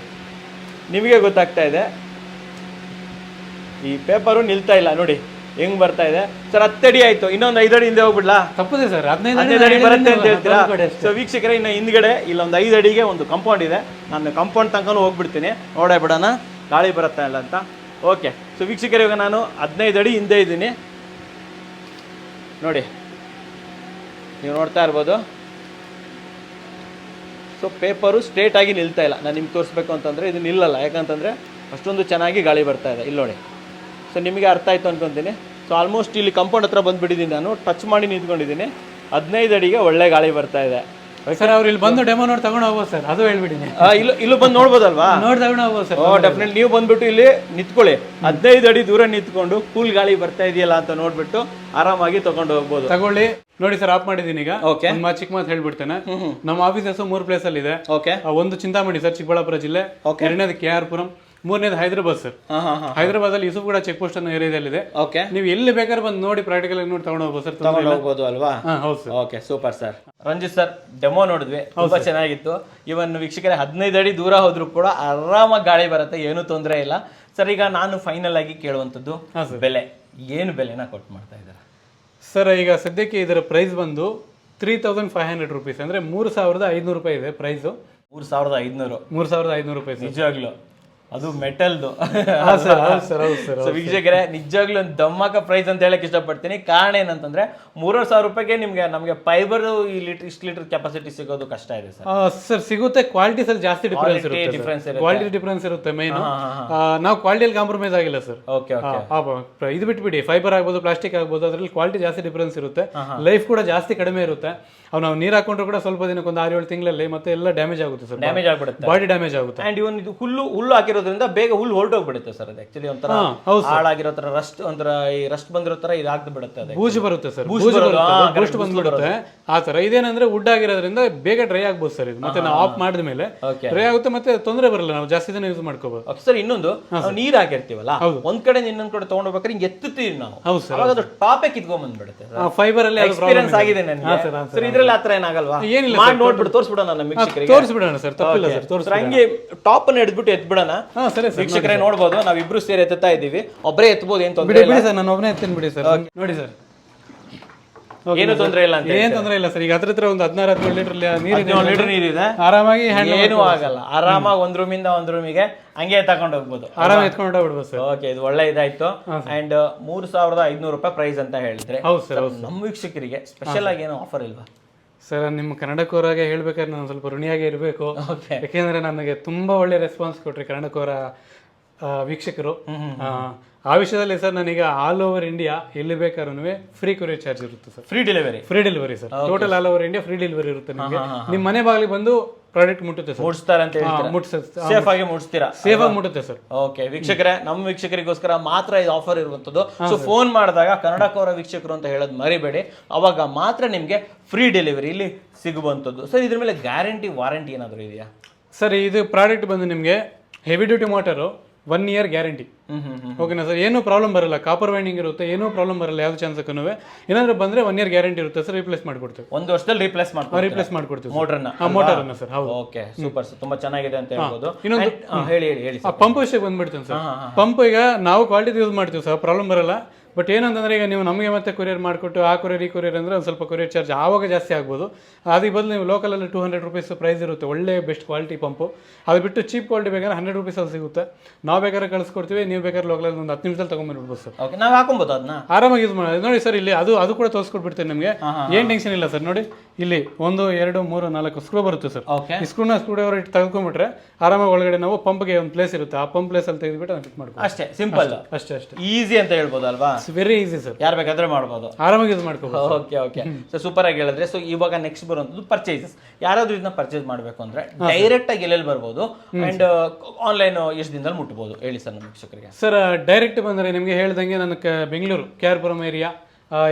ನಿಮಗೆ ಗೊತ್ತಾಗ್ತಾ ಇದೆ. ಈ ಪೇಪರು ನಿಲ್ತಾ ಇಲ್ಲ ನೋಡಿ ಹೆಂಗ್ ಬರ್ತಾ ಇದೆ ಸರ್. 10 ಅಡಿ ಆಯ್ತು, ಇನ್ನೊಂದು 5 ಅಡಿ ಹಿಂದೆ ಹೋಗ್ಬಿಡ್ಲಾ? ತಪ್ಪದೆ ಸರ್, 15 ಅಡಿ ಬರುತ್ತೆ ಅಂತ ಹೇಳ್ತೀರಾ? ಸೊ ವೀಕ್ಷಕರೇ, ಇನ್ನು ಹಿಂದ್ಗಡೆ ಇಲ್ಲ ಒಂದು 5 ಅಡಿಗೆ ಒಂದು ಕಾಂಪೌಂಡ್ ಇದೆ. ನಾನು ಕಾಂಪೌಂಡ್ ತನಕ ಹೋಗ್ಬಿಡ್ತೀನಿ, ನೋಡೇ ಬಿಡೋಣ ಗಾಳಿ ಬರುತ್ತಾ ಇಲ್ಲ ಅಂತ. ಓಕೆ, ಸೊ ವೀಕ್ಷಕರೇ, ಇವಾಗ ನಾನು 15 ಅಡಿ ಹಿಂದೆ ಇದ್ದೀನಿ ನೋಡಿ, ನೀವು ನೋಡ್ತಾ ಇರ್ಬೋದು. ಸೊ ಪೇಪರು ಸ್ಟ್ರೇಟ್ ಆಗಿ ನಿಲ್ತಾ ಇಲ್ಲ. ನಾನು ನಿಮ್ಗೆ ತೋರಿಸ್ಬೇಕು ಅಂತಂದರೆ ಇದು ನಿಲ್ಲಲ್ಲ, ಯಾಕಂತಂದರೆ ಅಷ್ಟೊಂದು ಚೆನ್ನಾಗಿ ಗಾಳಿ ಬರ್ತಾ ಇದೆ. ಇಲ್ಲಿ ನೋಡಿ. ಸೊ ನಿಮಗೆ ಅರ್ಥ ಆಯಿತು ಅನ್ಕೊತೀನಿ. ಸೊ ಆಲ್ಮೋಸ್ಟ್ ಇಲ್ಲಿ ಕಾಂಪೌಂಡ್ ಹತ್ರ ಬಂದುಬಿಟ್ಟಿದ್ದೀನಿ, ನಾನು ಟಚ್ ಮಾಡಿ ನಿಂತ್ಕೊಂಡಿದ್ದೀನಿ. 15 ಅಡಿಗೆ ಒಳ್ಳೆ ಗಾಳಿ ಬರ್ತಾ ಇದೆ. ಸರ್ ಅವ್ರು ಇಲ್ಲಿ ಬಂದು ಡೆಮೋ ನೋಡಿ ತಗೊಂಡು ಹೋಗ್ಬೋದು ಸರ್, ಅದು ಹೇಳ್ಬಿಟ್ಟಿನಿ. ಇಲ್ಲೂ ಬಂದು ನೋಡ್ಬೋದಲ್ವಾ? ನೋಡಿ ತಗೊಂಡು ಹೋಗ್ಬೋದು ಸರ್. ಡೆಫಿನೆಟ್ ನೀವು ಬಂದ್ಬಿಟ್ಟು ಇಲ್ಲಿ ನಿಂತ್ಕೊಳ್ಳಿ, 15 ಅಡಿ ದೂರ ನಿಂತ್ಕೊಂಡು ಕೂಲ್ ಗಾಳಿ ಬರ್ತಾ ಇದೆಯಲ್ಲ ಅಂತ ನೋಡ್ಬಿಟ್ಟು ಆರಾಮಾಗಿ ತಗೊಂಡು ಹೋಗ್ಬೋದು. ತಗೊಳ್ಳಿ. ನೋಡಿ ಸರ್, ಆಫ್ ಮಾಡಿದೀನಿ ಈಗ. ಓಕೆ, ಚಿಕ್ಕ ಮಾತು ಹೇಳ್ಬಿಡ್ತೇನೆ. ನಮ್ಮ ಆಫೀಸಸ್ 3 ಪ್ಲೇಸ್ ಅಲ್ಲಿ ಇದೆ. ಓಕೆ, ಒಂದು ಚಿಂತಾಮಣಿ ಸರ್, ಚಿಕ್ಕಬಳ್ಳಾಪುರ ಜಿಲ್ಲೆ. ಎರಡನೇದು KR ಪುರಂ, ಮೂರನೇದು ಹೈದರಾಬಾದ್ ಸರ್. ಹೈದರಾಬಾದ್ ಅಲ್ಲಿ ಯೂಸುಫ್ ಕೂಡ ಚೆಕ್ ಪೋಸ್ಟ್ ಅನ್ನೋ ಏರಿಯಾದಲ್ಲಿದೆ. ಓಕೆ, ನೀವು ಎಲ್ಲಿ ಬೇಕಾದ್ರೆ ಬಂದು ನೋಡಿ ಪ್ರಾಕ್ಟಿಕಲ್ ಆಗಿ ನೋಡಿ ತಗೊಂಡು ಹೋಗ್ಬೋದು ಸರ್. ತಗೊಂಡು ಹೋಗ್ಬೋದು ಅಲ್ವಾ? ಹೌದು sir. Okay, super sir. Ranjith sir, demo ನೋಡಿದ್ವಿ, ತುಂಬಾ ಚೆನ್ನಾಗಿತ್ತು. ಇವನ್ ವೀಕ್ಷಕರೇ 15 ಅಡಿ ದೂರ ಹೋದ್ರು ಕೂಡ ಆರಾಮಾಗಿ ಗಾಳಿ ಬರುತ್ತೆ, ಏನೂ ತೊಂದರೆ ಇಲ್ಲ. ಸರ್, ಈಗ ನಾನು ಫೈನಲ್ ಆಗಿ ಕೇಳುವಂಥದ್ದು ಬೆಲೆ, ಏನು ಬೆಲೆನ ಕೊಟ್ಟು ಮಾಡ್ತಾ ಇದ್ದಾರೆ ಸರ್? ಈಗ ಸದ್ಯಕ್ಕೆ ಇದರ ಪ್ರೈಸ್ ಬಂದು 3500 ರುಪೀಸ್, ಅಂದ್ರೆ 3500 ರೂಪಾಯಿ ಇದೆ ಪ್ರೈಸು. 3500 ರೂಪಾಯಿ ನಿಜವಾಗ್ಲು, ಅದು ಮೆಟಲ್ದು. ವೀಕ್ಷಕರೇ, ನಿಜವಾಗ್ಲೂ ಒಂದು ದಮ್ಮಕ ಪ್ರೈಸ್ ಅಂತ ಹೇಳಕ್ ಇಷ್ಟಪಡ್ತೀನಿ. ಕಾರಣ ಏನಂತಂದ್ರೆ 3000 ರೂಪಾಯಿಗೆ ನಮಗೆ ಫೈಬರ್ ಇಷ್ಟು ಲೀಟರ್ ಕೆಪಾಸಿಟಿ ಸಿಗೋದು ಕಷ್ಟ ಇದೆ ಸರ್. ಸರ್ ಸಿಗುತ್ತೆ, ಕ್ವಾಲಿಟೀಸ್ ಅಲ್ಲಿ ಜಾಸ್ತಿ ಕ್ವಾಲಿಟಿ ಡಿಫರೆನ್ಸ್ ಇರುತ್ತೆ. ಮೈನ್ ನಾವು ಕ್ವಾಲಿಟಿಯಲ್ಲಿ ಕಾಂಪ್ರಮೈಸ್ ಆಗಿಲ್ಲ ಸರ್. ಇದು ಬಿಟ್ಬಿಡಿ, ಫೈಬರ್ ಆಗ್ಬೋದು, ಪ್ಲಾಸ್ಟಿಕ್ ಆಗ್ಬೋದು, ಅದ್ರಲ್ಲಿ ಕ್ವಾಲಿಟಿ ಜಾಸ್ತಿ ಡಿಫರೆನ್ಸ್ ಇರುತ್ತೆ. ಲೈಫ್ ಕೂಡ ಜಾಸ್ತಿ ಕಡಿಮೆ ಇರುತ್ತೆ. ನಾವು ನೀರು ಹಾಕೊಂಡ್ರು ಕೂಡ ಸ್ವಲ್ಪ ದಿನಕ್ಕೆ ಒಂದು 6-7 ತಿಂಗಳಲ್ಲಿ ಮತ್ತೆ ಎಲ್ಲ ಡ್ಯಾಮೇಜ್ ಆಗುತ್ತೆ ಸರ್. ಡ್ಯಾಮೇಜ್ ಆಗ್ಬಿಡುತ್ತೆ, ಬಾಡಿ ಡ್ಯಾಮೇಜ್ ಆಗುತ್ತೆ. ಅಂಡ್ ಇವನ್ ಇದು ಹುಲ್ಲು ಹಾಕಿರೋದ್ರಿಂದ ಬೇಗ ಹುಲ್ಲು ಹೊರಟೋಗ್ಬಿಡುತ್ತೆ ಸರ್. ಅದು ಆಕ್ಚುಲಿ ಒಂಥರ ಹಾಳಾಗಿರೋ ತರ ರಸ್ಟ್, ಒಂಥರ ಈ ರಸ್ಟ್ ಬಂದಿರೋ ತರ ಇದಾಗ್ದು ಬಿಡುತ್ತೆ. ಅದು ಬೂಜು ಬರುತ್ತೆ ಸರ್, ಬೂಸ್ಟ್ ಬಂದ್ಬಿಡುತ್ತೆ ಆ ತರ. ಇದೇನಂದ್ರೆ ವುಡ್ ಆಗಿರೋದ್ರಿಂದ ಬೇಗ ಡ್ರೈ ಆಗ್ಬೋದು ಸರ್ ಇದು. ಮತ್ತೆ ನಾವು ಆಫ್ ಮಾಡಿದ ಮೇಲೆ ಡ್ರೈ ಆಗುತ್ತೆ, ಮತ್ತೆ ತೊಂದರೆ ಬರಲ್ಲ, ನಾವು ಜಾಸ್ತಿ ದಿನ ಯೂಸ್ ಮಾಡ್ಕೋಬಹುದು ಸರ್. ಇನ್ನೊಂದು, ನೀರ್ ಹಾಕಿರ್ತೀವಲ್ಲ, ಒಂದ್ ಕಡೆ ಇನ್ನೊಂದ್ ಕಡೆ ತಗೊಂಡೋಗ್ಬೇಕಾದ್ರೆ ಹಿಂಗೆ ಎತ್ತುತ್ತೀವಿ ನಾವು, ಅವಾಗ ಅದು ಟಾಪೇ ಕಿತ್ಕೊಂಡ್ ಬಂದ್ಬಿಡುತ್ತೆ. ಫೈಬರ್ ಅಲ್ಲಿ ಎಕ್ಸ್ಪೀರಿಯನ್ಸ್ ಆಗಿದೆ ನನಗೆ ಸರ್. ಇದ್ರಲ್ಲಿ ಆತರ ಏನಾಗಲ್ವಾ? ಏನಿಲ್ಲ, ಮಾಡಿ ನೋಡ್ಬಿಟ್ಟು ತೋರಿಸ್ಬಿಡೋಣ ನಮ್ಮ ವೀಕ್ಷಕರಿಗೆ. ತೋರಿಸ್ಬಿಡೋಣ ಸರ್, ತಪ್ಪಿಲ್ಲ ಸರ್, ತೋರಿಸ್ಬಿಡೋಣ. ಹಂಗೆ ಟಾಪ್ ಅನ್ನು ಎದ್ಬಿಟ್ಟು ಎತ್ಬಿಡೋಣ ವೀಕ್ಷಕರೇ. ನೋಡ್ಬೋದು, ನಾವು ಇಬ್ರು ಸೇರಿ ಎತ್ತಾ ಇದ್ದೀವಿ, ಒಬ್ಬರೇ ಎತ್ಬೋದು, ಏನ್ ತೊಂದರೆ ಇಲ್ಲ. ಸರ್ ನಾನು ಒಬ್ಬನೇ ಎತ್ತೀನಿ ಬಿಡಿ ಸರ್. ನೋಡಿ ಸರ್, ಏನು ತೊಂದರೆ ಇಲ್ಲ, ಏನ್ ತೊಂದರೆ ಇಲ್ಲ ಸರ್. ಈಗ ಹತ್ರ ಒಂದು 16-17 ಲೀಟರ್ ನೀರಿದೆ, ಆರಾಮಾಗಿ ಏನೂ ಆಗಲ್ಲ. ಆರಾಮಾಗಿ ಒಂದ್ ರೂಮಿಂದ ಒಂದ್ ರೂಮಿಗೆ ಹಂಗೆ ತಗೊಂಡು ಹೋಗ್ಬೋದು, ಆರಾಮಾಗಿ ಎತ್ಕೊಂಡು ಹೋಗ್ಬಿಡ್ಬೋದು ಸರ್. ಓಕೆ, ಇದು ಒಳ್ಳೆ ಇದಾಯ್ತು. ಅಂಡ್ 3500 ರೂಪಾಯಿ ಪ್ರೈಸ್ ಅಂತ ಹೇಳಿದ್ರೆ, ಹೌದು ಸರ್. ನಮ್ಮ ವೀಕ್ಷಕರಿಗೆ ಸ್ಪೆಷಲ್ ಆಗಿ ಏನೋ ಆಫರ್ ಇಲ್ವಾ ಸರ್? ನಿಮ್ಮ ಕನ್ನಡಕೋರಾಗೆ ಹೇಳ್ಬೇಕಾದ್ರೆ ನಾನು ಸ್ವಲ್ಪ ಋಣಿಯಾಗಿ ಇರಬೇಕು. ಯಾಕೆಂದ್ರೆ ನನಗೆ ತುಂಬಾ ಒಳ್ಳೆ ರೆಸ್ಪಾನ್ಸ್ ಕೊಟ್ರಿ ಕನ್ನಡಕೋರ ವೀಕ್ಷಕರು. ಆ ವಿಷಯದಲ್ಲಿ ಸರ್, ನನಗೆ ಆಲ್ ಓವರ್ ಇಂಡಿಯಾ ಎಲ್ಲಿ ಬೇಕಾದ್ರೂ ಫ್ರೀ ಕೊರಿಯರ್ ಚಾರ್ಜ್ ಇರುತ್ತೆ sir. Free delivery sir. Total all over India free delivery ಇರುತ್ತೆ ನಿಮಗೆ. ನಿಮ್ಮ ಮನೆ ಬಾಗಿಲಿಗೆ ಬಂದು ಪ್ರಾಡಕ್ಟ್ ಮುಟ್ಟುತ್ತೆ ಸರ್. ಮುಟ್ಸ್ತಾರೆ ಅಂತ ಸೇಫ್ ಆಗಿ ಮುಟ್ಸ್ತೀರಾ? ಸೇಫ್ ಆಗಿ ಮುಟ್ಟುತ್ತೆ ಸರ್. ಓಕೆ ವೀಕ್ಷಕರೇ, ನಮ್ಮ ವೀಕ್ಷಕರಿಗೋಸ್ಕರ ಮಾತ್ರ ಇದು ಆಫರ್ ಇರುವಂತದ್ದು. ಸೊ ಫೋನ್ ಮಾಡಿದಾಗ ಕನ್ನಡಕೋರ ವೀಕ್ಷಕರು ಅಂತ ಹೇಳೋದು ಮರಿಬೇಡಿ, ಅವಾಗ ಮಾತ್ರ ನಿಮ್ಗೆ ಫ್ರೀ ಡೆಲಿವರಿ ಇಲ್ಲಿ ಸಿಗುವಂಥದ್ದು. ಸರ್, ಇದ್ರ ಮೇಲೆ ಗ್ಯಾರಂಟಿ ವಾರಂಟಿ ಏನಾದರೂ ಇದೆಯಾ ಸರ್? ಇದು ಪ್ರಾಡಕ್ಟ್ ಬಂದು ನಿಮಗೆ heavy duty motor, 1 year guarantee. ಓಕೆನಾ ಸರ್? ಏನೂ ಪ್ರಾಬ್ಲಮ್ ಬರಲ್ಲ, ಕಾಪರ್ ವೈಂಡಿಂಗ್ ಇರುತ್ತೆ, ಏನೂ ಪ್ರಾಬ್ಲಮ್ ಬರಲ್ಲ. ಯಾವ್ದು ಚಾನ್ಸಕ್ಕೂ ಏನಾದ್ರೂ ಬಂದ್ರೆ 1 year ಗ್ಯಾರಂಟಿ ಇರುತ್ತೆ ಸರ್. ರಿಪ್ಲೇಸ್ ಮಾಡ್ಕೊಡ್ತೀವಿ, 1 ವರ್ಷದಲ್ಲಿ ರಿಪ್ಲೇಸ್ ಮಾಡ್ಕೊಡ್ತೀವಿ ಮೋಟರ್ನ ಸರ್. ಹೌದು. ಓಕೆ, ಸೂಪರ್ ಸರ್, ತುಂಬಾ ಚೆನ್ನಾಗಿದೆ ಅಂತ ಹೇಳ್ಬೋದು. ಇನ್ನೊಂದು ಹೇಳಿ ಪಂಪ್ ವಿಷಯಕ್ಕೆ ಬಂದ್ಬಿಡ್ತೇನೆ ಸರ್. ಪಂಪ್ ಈಗ ನಾವು ಕ್ವಾಲಿಟಿ ಯೂಸ್ ಮಾಡ್ತೀವಿ ಸರ್, ಪ್ರಾಬ್ಲಮ್ ಬರಲ್ಲ. ಬಟ್ ಏನಂತಂದ್ರೆ, ಈಗ ನೀವು ನಮಗೆ ಮತ್ತೆ ಕೊರಿಯರ್ ಮಾಡಿಕೊಟ್ಟು ಆ ಕೊರಿಯರ್ ಈ ಕೊರಿಯರ್ ಅಂದ್ರೆ ಒಂದು ಸ್ವಲ್ಪ ಕೊರಿಯರ್ ಚಾರ್ಜ್ ಆವಾಗ ಜಾಸ್ತಿ ಆಗ್ಬೋದು. ಅದಕ್ಕೆ ಬದಲು ನೀವು ಲೋಕಲಲ್ಲಿ 200 ರೂಪೀಸ್ ಪ್ರೈಸ್ ಇರುತ್ತೆ, ಒಳ್ಳೆ ಬೆಸ್ಟ್ ಕ್ವಾಲಿಟಿ ಪಂಪು. ಅದು ಬಿಟ್ಟು ಚೀಪ್ ಕ್ವಾಲಿಟಿ ಬೇಕಾದ್ರೆ 100 ರೂಪೀಸ್ ಅಲ್ಲಿ ಸಿಗುತ್ತೆ. ನಾವು ಬೇಕಾದ್ರೆ ಕಳಿಸ್ಕೊಡ್ತೀವಿ, ನೀವು ಬೇಕಾದ್ರೆ ಲೋಕಲಲ್ಲಿ ಒಂದು 10 ನಿಮಿಷದಲ್ಲಿ ತಗೊಂಡ್ಬರ್ಬೋದು ಸರ್. ಓಕೆ, ನಾವು ಹಾಕೊಬೋದು ಅದನ್ನ ಆರಾಮಾಗಿ ಯೂಸ್ ಮಾಡೋದು. ನೋಡಿ ಸರ್, ಇಲ್ಲಿ ಅದು ಕೂಡ ತೋರಿಸ್ಕೊಟ್ಬಿಡ್ತೇನೆ ನಿಮಗೆ, ಏನು ಟೆನ್ಷನ್ ಇಲ್ಲ ಸರ್. ನೋಡಿ ಇಲ್ಲಿ 1 2 3 4 ಸ್ಕ್ರೂ ಬರುತ್ತೆ ಸರ್. ಈ ಸ್ಕ್ರೂ ಡ್ರೈವರ್ ಇಟ್ಟು ತೆಗೆದುಕೊಂಡ್ಬಿಟ್ರೆ ಆರಾಮಾಗಿ ಒಳಗಡೆ ನಾವು ಪಂಪ್ಗೆ ಒಂದು ಪ್ಲೇಸ್ ಇರುತ್ತೆ, ಆ ಪಂಪ್ ಪ್ಲೇಸ್ ಅಲ್ಲಿ ತೆಗೆದುಬಿಟ್ಟು ಫಿಟ್ ಮಾಡ್ಬೋದು. ಅಷ್ಟೇ, ಸಿಂಪಲ್, ಅಷ್ಟೇ ಈಸಿ ಅಂತ ಹೇಳ್ಬೋದು ಅಲ್ವಾ? ವೆರಿ ಈಸಿ ಸರ್, ಯಾರು ಬೇಕಾದ್ರೆ ಮಾಡ್ಬೋದು, ಆರಾಮಾಗಿ ಯೂಸ್ ಮಾಡ್ಕೋಬಹುದು. ಓಕೆ ಸೊ ಸೂಪರ್ ಆಗಿ ಹೇಳಿದ್ರೆ. ಸೊ ಇವಾಗ ನೆಕ್ಸ್ಟ್ ಬರುವಂಥದ್ದು ಪರ್ಚೇಸಸ್. ಯಾರಾದ್ರೂ ಇದನ್ನ ಪರ್ಚೇಸ್ ಮಾಡಬೇಕು ಅಂದ್ರೆ ಡೈರೆಕ್ಟ್ ಆಗಿ ಎಲ್ಲೆಲ್ಲಿ ಬರ್ಬೋದು ಅಂಡ್ ಆನ್ಲೈನ್ ಎಷ್ಟು ದಿನದಲ್ಲಿ ಮುಟ್ಬೋದು ಹೇಳಿ ಸರ್ ನಮ್ಮ ವೀಕ್ಷಕರಿಗೆ. ಸರ್, ಡೈರೆಕ್ಟ್ ಬಂದರೆ ನಿಮಗೆ ಹೇಳ್ದಂಗೆ ನನ್ನ ಬೆಂಗಳೂರು KR ಪುರಂ ಏರಿಯಾ,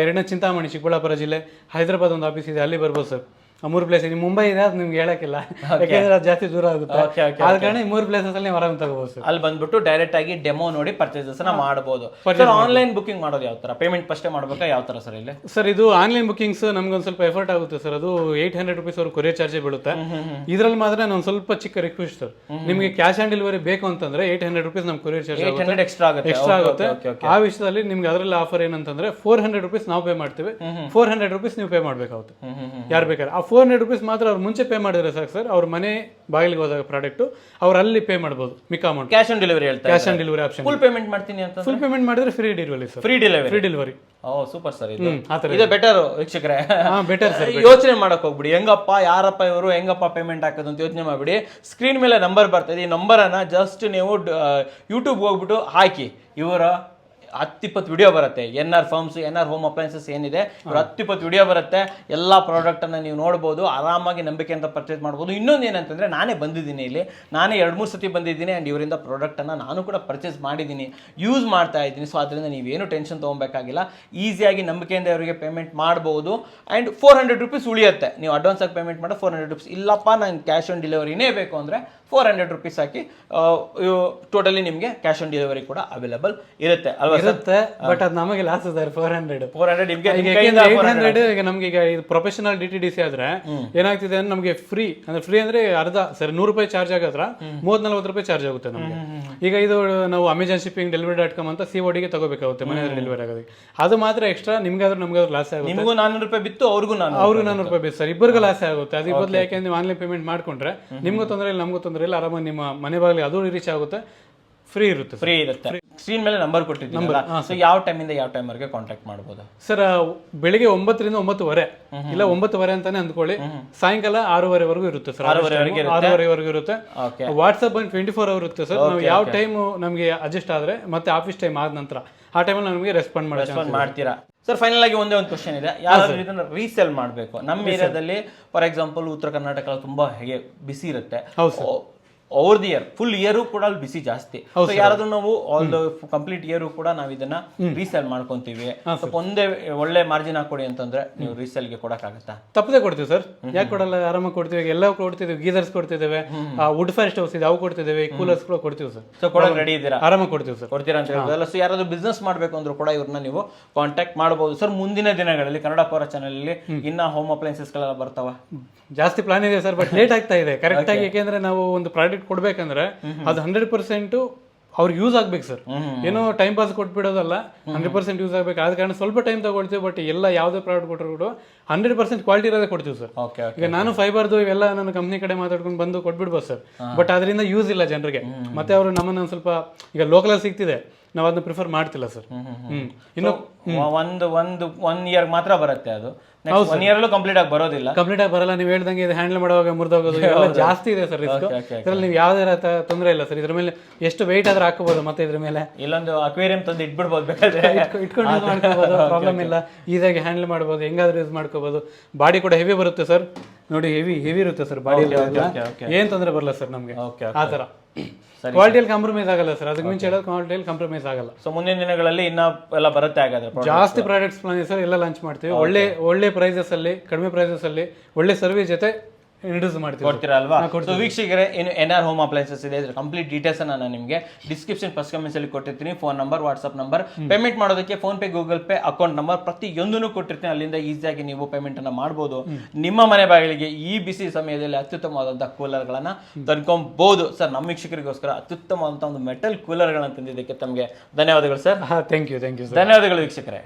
2ನೇ ಚಿಂತಾಮಣಿ ಚಿಕ್ಕಬಳ್ಳಾಪುರ ಜಿಲ್ಲೆ, ಹೈದರಾಬಾದ್ ಒಂದು ಆಫೀಸ್ ಇದೆ, ಅಲ್ಲಿ ಬರ್ಬೋದು ಸರ್. 3 ಪ್ಲೇಸ್ ಇದೆ. ಮುಂಬೈ ಇದೆ, ಅದು ನಿಮ್ಗೆ ಹೇಳಕ್ಕಿಲ್ಲ, ಯಾಕೆಂದ್ರೆ ಅದು ಜಾಸ್ತಿ ದೂರ ಆಗುತ್ತೆ. ಆದ ಕಾರಣ 3 ಪ್ಲೇಸಸ್ ಅಲ್ಲಿ ನೀವು ಆರಾಮ್ ತಗೋಬಹುದು ಸರ್. ಅಲ್ಲಿ ಬಂದ್ಬಿಟ್ಟು ಡೈರೆಕ್ಟ್ ಆಗಿ ಡೆಮೋ ನೋಡಿ ಪರ್ಚೇಸಸ್ ಮಾಡಬಹುದು. ಆನ್ಲೈನ್ ಬುಕಿಂಗ್ ಮಾಡೋದು ಯಾವ ತರ? ಪೇಮೆಂಟ್ ಫಸ್ಟೇ ಮಾಡ್ಬೇಕಾ, ಯಾವ ತರ ಸರ್ ಇಲ್ಲಿ? ಸರ್, ಇದು ಆನ್ಲೈನ್ ಬುಕಿಂಗ್ಸ್ ನಮ್ಗೆ ಒಂದು ಸ್ವಲ್ಪ ಎಫರ್ಟ್ ಆಗುತ್ತೆ ಸರ್. ಅದು 800 ರೂಪೀಸ್ ಅವ್ರು ಕೊರಿಯರ್ ಚಾರ್ಜ್ ಬೀಳುತ್ತೆ. ಇದ್ರಲ್ಲಿ ಮಾತ್ರ ನಾನು ಸ್ವಲ್ಪ ಚಿಕ್ಕ ರಿಕ್ವೆಸ್ಟ್ ಸರ್, ನಿಮಗೆ ಕ್ಯಾಶ್ ಆನ್ ಡೆಲಿವರಿ ಬೇಕು ಅಂತಂದ್ರೆ 800 ರೂಪೀಸ್ ನಮ್ ಕೊರಿಯರ್ ಚಾರ್ಜ್ ಎಕ್ಸ್ಟ್ರಾ ಆಗುತ್ತೆ. ಆ ವಿಷಯದಲ್ಲಿ ನಿಮ್ಗೆ ಅದರಲ್ಲಿ ಆಫರ್ ಏನಂತಂದ್ರೆ 400 ರೂಪೀಸ್ ನಾವು ಪೇ ಮಾಡ್ತೀವಿ, 400 ರೂಪೀಸ್ ನೀವು ಪೇ ಮಾಡ್ಬೇಕಾಗುತ್ತೆ ಯಾರು ಬೇಕಾದ್ರೆ. ಆ 400 ರೂಪೀಸ್ ಮಾತ್ರ ಅವ್ರು ಮುಂಚೆ ಪೇ ಮಾಡಿದ್ರೆ ಸಾಕು ಸರ್. ಅವ್ರ ಮನೆ ಬಾಗಿಲಿಗೆ ಹೋದಾಗ ಪ್ರಾಡಕ್ಟ್ ಅವ್ರು ಅಲ್ಲಿ ಪೇ ಮಾಡಬಹುದು. ಮಿಕ್ಕ ಅಮೌಂಟ್ ಕ್ಯಾಶ್ ಆನ್ ಡೆಲಿವರಿ ಹೇಳ್ತಾರೆ. Cash on delivery option. Full payment ಮಾಡ್ತೀನಿ ಅಂತ ಫುಲ್ ಪೇಮೆಂಟ್ ಮಾಡಿದ್ರೆ free delivery sir. Free delivery. ಓ ಸೂಪರ್ ಸರ್, ಇದು ಬೆಟರ್ ವೀಕ್ಷಕರೇ. Better sir. ಯೋಚನೆ ಮಾಡಕ್ ಹೋಗ್ಬಿಡಿ, ಹೆಂಗಪ್ಪ ಯಾರಪ್ಪ ಇವರು ಹೆಂಗಪ್ಪ ಪೇಮೆಂಟ್ ಹಾಕೋದು ಅಂತ ಯೋಚನೆ ಮಾಡ್ಬಿಡಿ. ಸ್ಕ್ರೀನ್ ಮೇಲೆ ನಂಬರ್ ಬರ್ತದೆ, ಈ ನಂಬರ್ ಅನ್ನ ಜಸ್ಟ್ ನೀವು ಯೂಟ್ಯೂಬ್ ಹೋಗ್ಬಿಟ್ಟು ಹಾಕಿ, ಇವರ 10-20 ವಿಡಿಯೋ ಬರುತ್ತೆ. NR firms, NR home appliances ಏನಿದೆ, 10-20 ವಿಡಿಯೋ ಬರುತ್ತೆ. ಎಲ್ಲ ಪ್ರಾಡಕ್ಟ್ ಅನ್ನ ನೀವು ನೋಡ್ಬೋದು, ಆರಾಮಾಗಿ ನಂಬಿಕೆಯಿಂದ ಪರ್ಚೇಸ್ ಮಾಡ್ಬೋದು. ಇನ್ನೊಂದು ಏನಂತಂದ್ರೆ, ನಾನೇ ಬಂದಿದ್ದೀನಿ ಇಲ್ಲಿ, ನಾನೇ 2-3 ಸತಿ ಬಂದಿದ್ದೀನಿ ಅಂಡ್ ಇವರಿಂದ ಪ್ರಾಡಕ್ಟ್ ಅನ್ನ ನಾನು ಕೂಡ ಪರ್ಚೇಸ್ ಮಾಡಿದ್ದೀನಿ, ಯೂಸ್ ಮಾಡ್ತಾ ಇದ್ದೀನಿ. ಸೊ ಅದರಿಂದ ನೀವೇನು ಟೆನ್ಷನ್ ತೊಗೊಬೇಕಾಗಿಲ್ಲ, ಈಸಿಯಾಗಿ ನಂಬಿಕೆಯಿಂದ ಅವರಿಗೆ ಪೇಮೆಂಟ್ ಮಾಡ್ಬೋದು. ಆ್ಯಂಡ್ 400 ರೂಪೀಸ್ ಉಳಿಯುತ್ತೆ. ನೀವು ಅಡ್ವಾನ್ಸ್ ಆಗಿ ಪೇಮೆಂಟ್ ಮಾಡಿ 400 ರೂಪೀಸ್, ಇಲ್ಲಪ್ಪ ನಂಗೆ ಕ್ಯಾಶ್ ಆನ್ ಡೆಲಿವರಿನೇ ಬೇಕು ಅಂದರೆ 400 ರೂಪೀಸ್ ಹಾಕಿ ಟೋಟಲಿ ನಿಮಗೆ ಕ್ಯಾಶ್ ಆನ್ ಡೆಲಿವರಿ ಕೂಡ ಅವೈಲೇಬಲ್ ಇರುತ್ತೆ ಅಲ್ವಾ? ಇರುತ್ತೆ, ಬಟ್ ಅದು ನಮಗೆ ಲಾಸ್ ಇದೆ. 400 ನಿಮಗೆ 800 ಈಗ ನಮ್ಗೆ ಈಗ ಇದು ಪ್ರೊಫೆಷನಲ್ DTDC ಆದ್ರೆ ಏನಾಗ್ತಿದೆ ಅಂದ್ರೆ ನಮಗೆ ಫ್ರೀ ಅಂದ್ರೆ ಅರ್ಧ ಸರಿ 100 ರೂಪಾಯಿ ಚಾರ್ಜ್ ಆಗೋದ್ರ 30-40 ರೂಪಾಯಿ ಚಾರ್ಜ್ ಆಗುತ್ತೆ ನಮಗೆ. ಈಗ ಇದು ನಾವು ಅಮೆಜಾನ್ ಶಿಪ್ಪಿಂಗ್ ಡೆಲಿವರಿ.com ಅಂತ COD ಗೆ ತಗೋಬೇಕಾಗುತ್ತೆ ಮನೆ ಡೆಲಿವರಿ ಆಗೋದಕ್ಕೆ. ಅದು ಮಾತ್ರ ಎಕ್ಸ್ಟ್ರಾ ನಿಮ್ಗಾದ್ರೂ ನಮಗಾದ್ರೂ ಲಾಸ್ ಆಗುತ್ತೆ. ನಿಮಗೂ 400 ರೂಪಾಯಿ ಬಿತ್ತು, ಅವ್ರಿಗೂ 400 ರೂಪಾಯಿ ಬಿತ್ತು ಸರ್, ಇಬ್ಬರಿಗೂ ಲಾಸ್ ಆಗುತ್ತೆ. ಅದ್ರ ಬದಲು ಯಾಕೆಂದ್ರೆ ನೀವು ಆನ್ಲೈನ್ ಪೇಮೆಂಟ್ ಮಾಡ್ಕೊಂಡ್ರೆ ನಿಮ್ಗೂ ತೊಂದರೆ ಇಲ್ಲ, ನಮಗೂ ತೊಂದರೆ ಇಲ್ಲ, ಆರಾಮಾಗಿ ನಿಮ್ಮ ಮನೆ ಬಾಗಿಲಿಗೆ ಅದು ರೀಚ್ ಆಗುತ್ತೆ, ಫ್ರೀ ಇರುತ್ತೆ. ಸ್ಕ್ರೀನ್ ಮೇಲೆ ನಂಬರ್ ಕೊಟ್ಟಿದ್ದೀವಿ. ಸೊ ಯಾವ ಟೈಮಿಂದ ಯಾವ ಟೈಮ್ ವರೆಗೆ ಕಾಂಟ್ಯಾಕ್ಟ್ ಮಾಡಬಹುದು ಸರ್? ಬೆಳಿಗ್ಗೆ 9 ರಿಂದ 9:30 ಇಲ್ಲ 9:30 ಅಂತಾನೆ ಅಂದ್ಕೊಳ್ಳಿ. ಸಾಯಂಕಾಲ 6:30 ಇರುತ್ತೆ ಸರ್. 6:30 ಇರುತ್ತೆ. ವಾಟ್ಸ್ಆಪ್ ಬಂದು 24 ಅವರ್ ಇರುತ್ತೆ ಸರ್. ನಾವು ಯಾವ ಟೈಮ್ ನಮಗೆ ಅಡ್ಜಸ್ಟ್ ಆದ್ರೆ ಮತ್ತೆ ಆಫೀಸ್ ಟೈಮ್ ಆದ ನಂತರ ಆ ಟೈಮಲ್ಲಿ ನಮಗೆ ರೆಸ್ಪಾಂಡ್ ಮಾಡ್ತೀರಾ ಸರ್? ಫೈನಲ್ ಆಗಿ ಒಂದೇ ಒಂದು ಕ್ವಶನ್ ಇದೆ, ಯಾರಾದ್ರೂ ಇದನ್ನ ರೀಸೇಲ್ ಮಾಡಬೇಕು ನಮ್ಮ ಏರಿಯಾದಲ್ಲಿ, ಫಾರ್ ಎಕ್ಸಾಂಪಲ್ ಉತ್ತರ ಕರ್ನಾಟಕ ತುಂಬಾ ಬಿಸಿ ಇರುತ್ತೆ, over the year full year ಕೂಡ ಅಲ್ಲಿ ಬಿಸಿ ಜಾಸ್ತಿ. ಯಾರಾದ್ರೂ ನಾವು ಆಲ್ ದ ಕಂಪ್ಲೀಟ್ ಇಯರ್ ಕೂಡ ನಾವು ಇದನ್ನ ರೀಸೇಲ್ ಮಾಡ್ಕೊಂತೀವಿ, ಸ್ವಲ್ಪ ಒಂದೇ ಒಳ್ಳೆ ಮಾರ್ಜಿನ್ ಹಾಕೊಡಿ ಅಂತಂದ್ರೆ ನೀವು ರೀಸೇಲ್ಗೆ ಕೊಡಕ್ಕಾಗತ್ತಾ? ತಪ್ಪದೆ ಕೊಡ್ತೀವಿ ಸರ್, ಯಾಕೆ ಕೊಡಲ್ಲ, ಆರಾಮಾಗಿ ಕೊಡ್ತೀವಿ. ಎಲ್ಲ ಕೊಡ್ತಿದ್ದೀವಿ, ಗೀಸರ್ಸ್ ಕೊಡ್ತಿದ್ದೇವೆ, ವುಡ್ ಫೈರ್ ಸ್ಟವ್ಸ್ ಇದೆ ಅವು ಕೊಡ್ತಿದ್ದೇವೆ, ಕೂಲರ್ಸ್ ಕೂಡ ಕೊಡ್ತೀವಿ ಸರ್. ಸೊ ಕೊಡಕ್ ರೆಡಿ ಇದ್ದೀರಾ? ಆರಾಮಾಗಿ ಕೊಡ್ತೀವಿ ಸರ್. ಕೊಡ್ತೀರಾ ಅಂತ ಹೇಳಿದ್ರಲ್ಲ. ಸೊ ಯಾರಾದ್ರೂ ಬಿಸ್ನೆಸ್ ಮಾಡ್ಬೇಕು ಅಂದ್ರೂ ಕೂಡ ಇವ್ರನ್ನ ನೀವು ಕಾಂಟ್ಯಾಕ್ಟ್ ಮಾಡಬಹುದು ಸರ್. ಮುಂದಿನ ದಿನಗಳಲ್ಲಿ ಕನ್ನಡ ಪವರ್ ಚಾನಲ್ ಅಲ್ಲಿ ಇನ್ನ ಹೋಮ್ ಅಪ್ಲೈನ್ಸಸ್ ಗಳೆಲ್ಲ ಬರ್ತಾವ? ಜಾಸ್ತಿ ಪ್ಲಾನ್ ಇದೆ ಸರ್, ಬಟ್ ಲೇಟ್ ಆಗ್ತಾ ಇದೆ ಕರೆಕ್ಟ್ ಆಗಿ. ಯಾಕೆಂದ್ರೆ ನಾವು ಒಂದು ಪ್ರಾಡಕ್ಟ್ ಕೊಡ್ಬೇಕಂದ್ರೆ ಅದು 100% ಅವ್ರಿಗೆ ಯೂಸ್ ಆಗ್ಬೇಕು ಸರ್. ಏನೋ ಟೈಮ್ ಪಾಸ್ ಕೊಟ್ಬಿಡೋದಲ್ಲ, 100% ಯೂಸ್ ಆಗ್ಬೇಕು. ಆದ ಕಾರಣ ಸ್ವಲ್ಪ ಟೈಮ್ ತಗೊಳ್ತೀವಿ, ಬಟ್ ಎಲ್ಲ ಯಾವುದೇ ಪ್ರಾಡಕ್ಟ್ ಕೊಟ್ಟರು ಕೂಡ 100% ಕ್ವಾಲಿಟಿ ಇರೋದೇ ಕೊಡ್ತೀವಿ ಸರ್. ಈಗ ನಾನು ಫೈಬರ್ದು ಇವೆಲ್ಲ ನನ್ನ ಕಂಪ್ನಿ ಕಡೆ ಮಾತಾಡ್ಕೊಂಡು ಬಂದು ಕೊಟ್ಬಿಡ್ಬೋದು ಸರ್, ಬಟ್ ಅದರಿಂದ ಯೂಸ್ ಇಲ್ಲ ಜನರಿಗೆ. ಮತ್ತೆ ಅವರು ನಮ್ಮನ್ನ ಸ್ವಲ್ಪ ಈಗ ಲೋಕಲ್ ಸಿಗ್ತಿದೆ, ನಾವು ಅದನ್ನ ಪ್ರಿಫರ್ ಮಾಡ್ತಿಲ್ಲ ಸರ್. ಇನ್ನು ಒನ್ ಇಯರ್ ಮಾತ್ರ ಬರುತ್ತೆ, ಅದು 1 ಇಯರ್ ಕಂಪ್ಲೀಟ್ ಆಗಿ ಬರಲ್ಲ. ನೀವು ಹೇಳ್ದಂಗೆ ಇದು ಹ್ಯಾಂಡಲ್ ಮಾಡುವಾಗ ಮುರಿದೋಗೋದು ಎಲ್ಲ ಜಾಸ್ತಿ ಇದೆ ಸರ್ ರಿಸ್ಕ್. ಇದ್ರಲ್ಲಿ ನೀವು ಯಾವುದೇ ತೊಂದರೆ ಇಲ್ಲ ಸರ್. ಇದ್ರ ಮೇಲೆ ಎಷ್ಟು ವೆಯ್ಟ್ ಆದ್ರೆ ಹಾಕೋಬಹುದು, ಮತ್ತೆ ಇದ್ರ ಮೇಲೆ ಇಲ್ಲೊಂದು ಅಕ್ವೇರಿಯಂ ತಂದು ಇಟ್ಬಿಡ್ಬೋದು, ಬೇಕಾದ್ರೆ ಇಟ್ಕೊಂಡು ಮಾಡ್ಕೋಬಹುದು, ಪ್ರಾಬ್ಲಮ್ ಇಲ್ಲ. ಈಸಾಗಿ ಹ್ಯಾಂಡಲ್ ಮಾಡ್ಬೋದು, ಹೆಂಗಾದ್ರೂ ಯೂಸ್ ಮಾಡ್ಕೋಬಹುದು. ಬಾಡಿ ಕೂಡ ಹೆವಿ ಬರುತ್ತೆ ಸರ್, ನೋಡಿ ಹೆವಿ ಇರುತ್ತೆ ಸರ್ ಬಾಡಿ, ಏನ್ ತೊಂದರೆ ಬರಲ್ಲ ಸರ್ ನಮ್ಗೆ ಆ ತರ. ಕ್ವಾಲಿಟಿಯಲ್ಲಿ ಕಾಂಪ್ರಮೈಸ್ ಆಗಲ್ಲ ಸರ್, ಅದಕ್ಕೆ ಮುಂಚೆ ಹೇಳೋದು ಕ್ವಾಲಿಟಿಯಲ್ಲಿ ಕಾಂಪ್ರಮೈಸ್ ಆಗಲ್ಲ. ಸೊ ಮುಂದಿನ ದಿನಗಳಲ್ಲಿ ಇನ್ನ ಎಲ್ಲ ಬರುತ್ತೆ, ಹಾಗಾದ್ರೆ ಜಾಸ್ತಿ ಪ್ರಾಡಕ್ಟ್ಸ್ ಪ್ಲಾನ್ ಇದೆ ಸರ್, ಎಲ್ಲ ಲಾಂಚ್ ಮಾಡ್ತೀವಿ. ಒಳ್ಳೆ ಪ್ರೈಸಸ್ ಅಲ್ಲಿ, ಕಡಿಮೆ ಪ್ರೈಸಸ್ ಅಲ್ಲಿ, ಒಳ್ಳೆ ಸರ್ವಿಸ್ ಜೊತೆ ಇಂಟ್ರೊಡ್ಯೂಸ್ ಮಾಡ್ತೀವಿ. ಕೊಡ್ತೀರಾ ಅಲ್ವಾ? ಸೊ ವೀಕ್ಷಕರೇ, ಇನ್ನು NR ಹೋಮ್ ಅಪ್ಲೈನ್ಸಸ್ ಇದೆ, ಇದ್ರ ಕಂಪ್ಲೀಟ್ ಡೀಟೇಲ್ಸ್ ನಾನು ನಿಮಗೆ ಡಿಸ್ಕ್ರಿಪ್ಷನ್ ಫಸ್ಟ್ ಕಮೆಂಟ್ಸ್ ಅಲ್ಲಿ ಕೊಟ್ಟಿರ್ತೀನಿ. Phone number, WhatsApp number, payment ಮಾಡೋದಕ್ಕೆ PhonePe, Google Pay account number ಪ್ರತಿಯೊಂದನ್ನು ಕೊಟ್ಟಿರ್ತೀನಿ. ಅಲ್ಲಿಂದ ಈಸಿಯಾಗಿ ನೀವು ಪೇಮೆಂಟ್ ಅನ್ನ ಮಾಡಬಹುದು. ನಿಮ್ಮ ಮನೆ ಬಾಗಿಲಿಗೆ ಈ ಬಿಸಿ ಸಮಯದಲ್ಲಿ ಅತ್ಯುತ್ತಮವಾದಂತಹ ಕೂಲರ್ ಗಳನ್ನ ತಂದ್ಕೊಬಹುದು ಸರ್. ನಮ್ಮ ವೀಕ್ಷಕರಿಗೋಸ್ಕರ ಅತ್ಯುತ್ತಮವಾದಂತಹ ಒಂದು ಮೆಟಲ್ ಕೂಲರ್ ಗಳನ್ನ ತಂದಿದ್ದಕ್ಕೆ ತಮಗೆ ಧನ್ಯವಾದಗಳು ಸರ್. ಥ್ಯಾಂಕ್ ಯು ಧನ್ಯವಾದಗಳು ವೀಕ್ಷಕರೇ.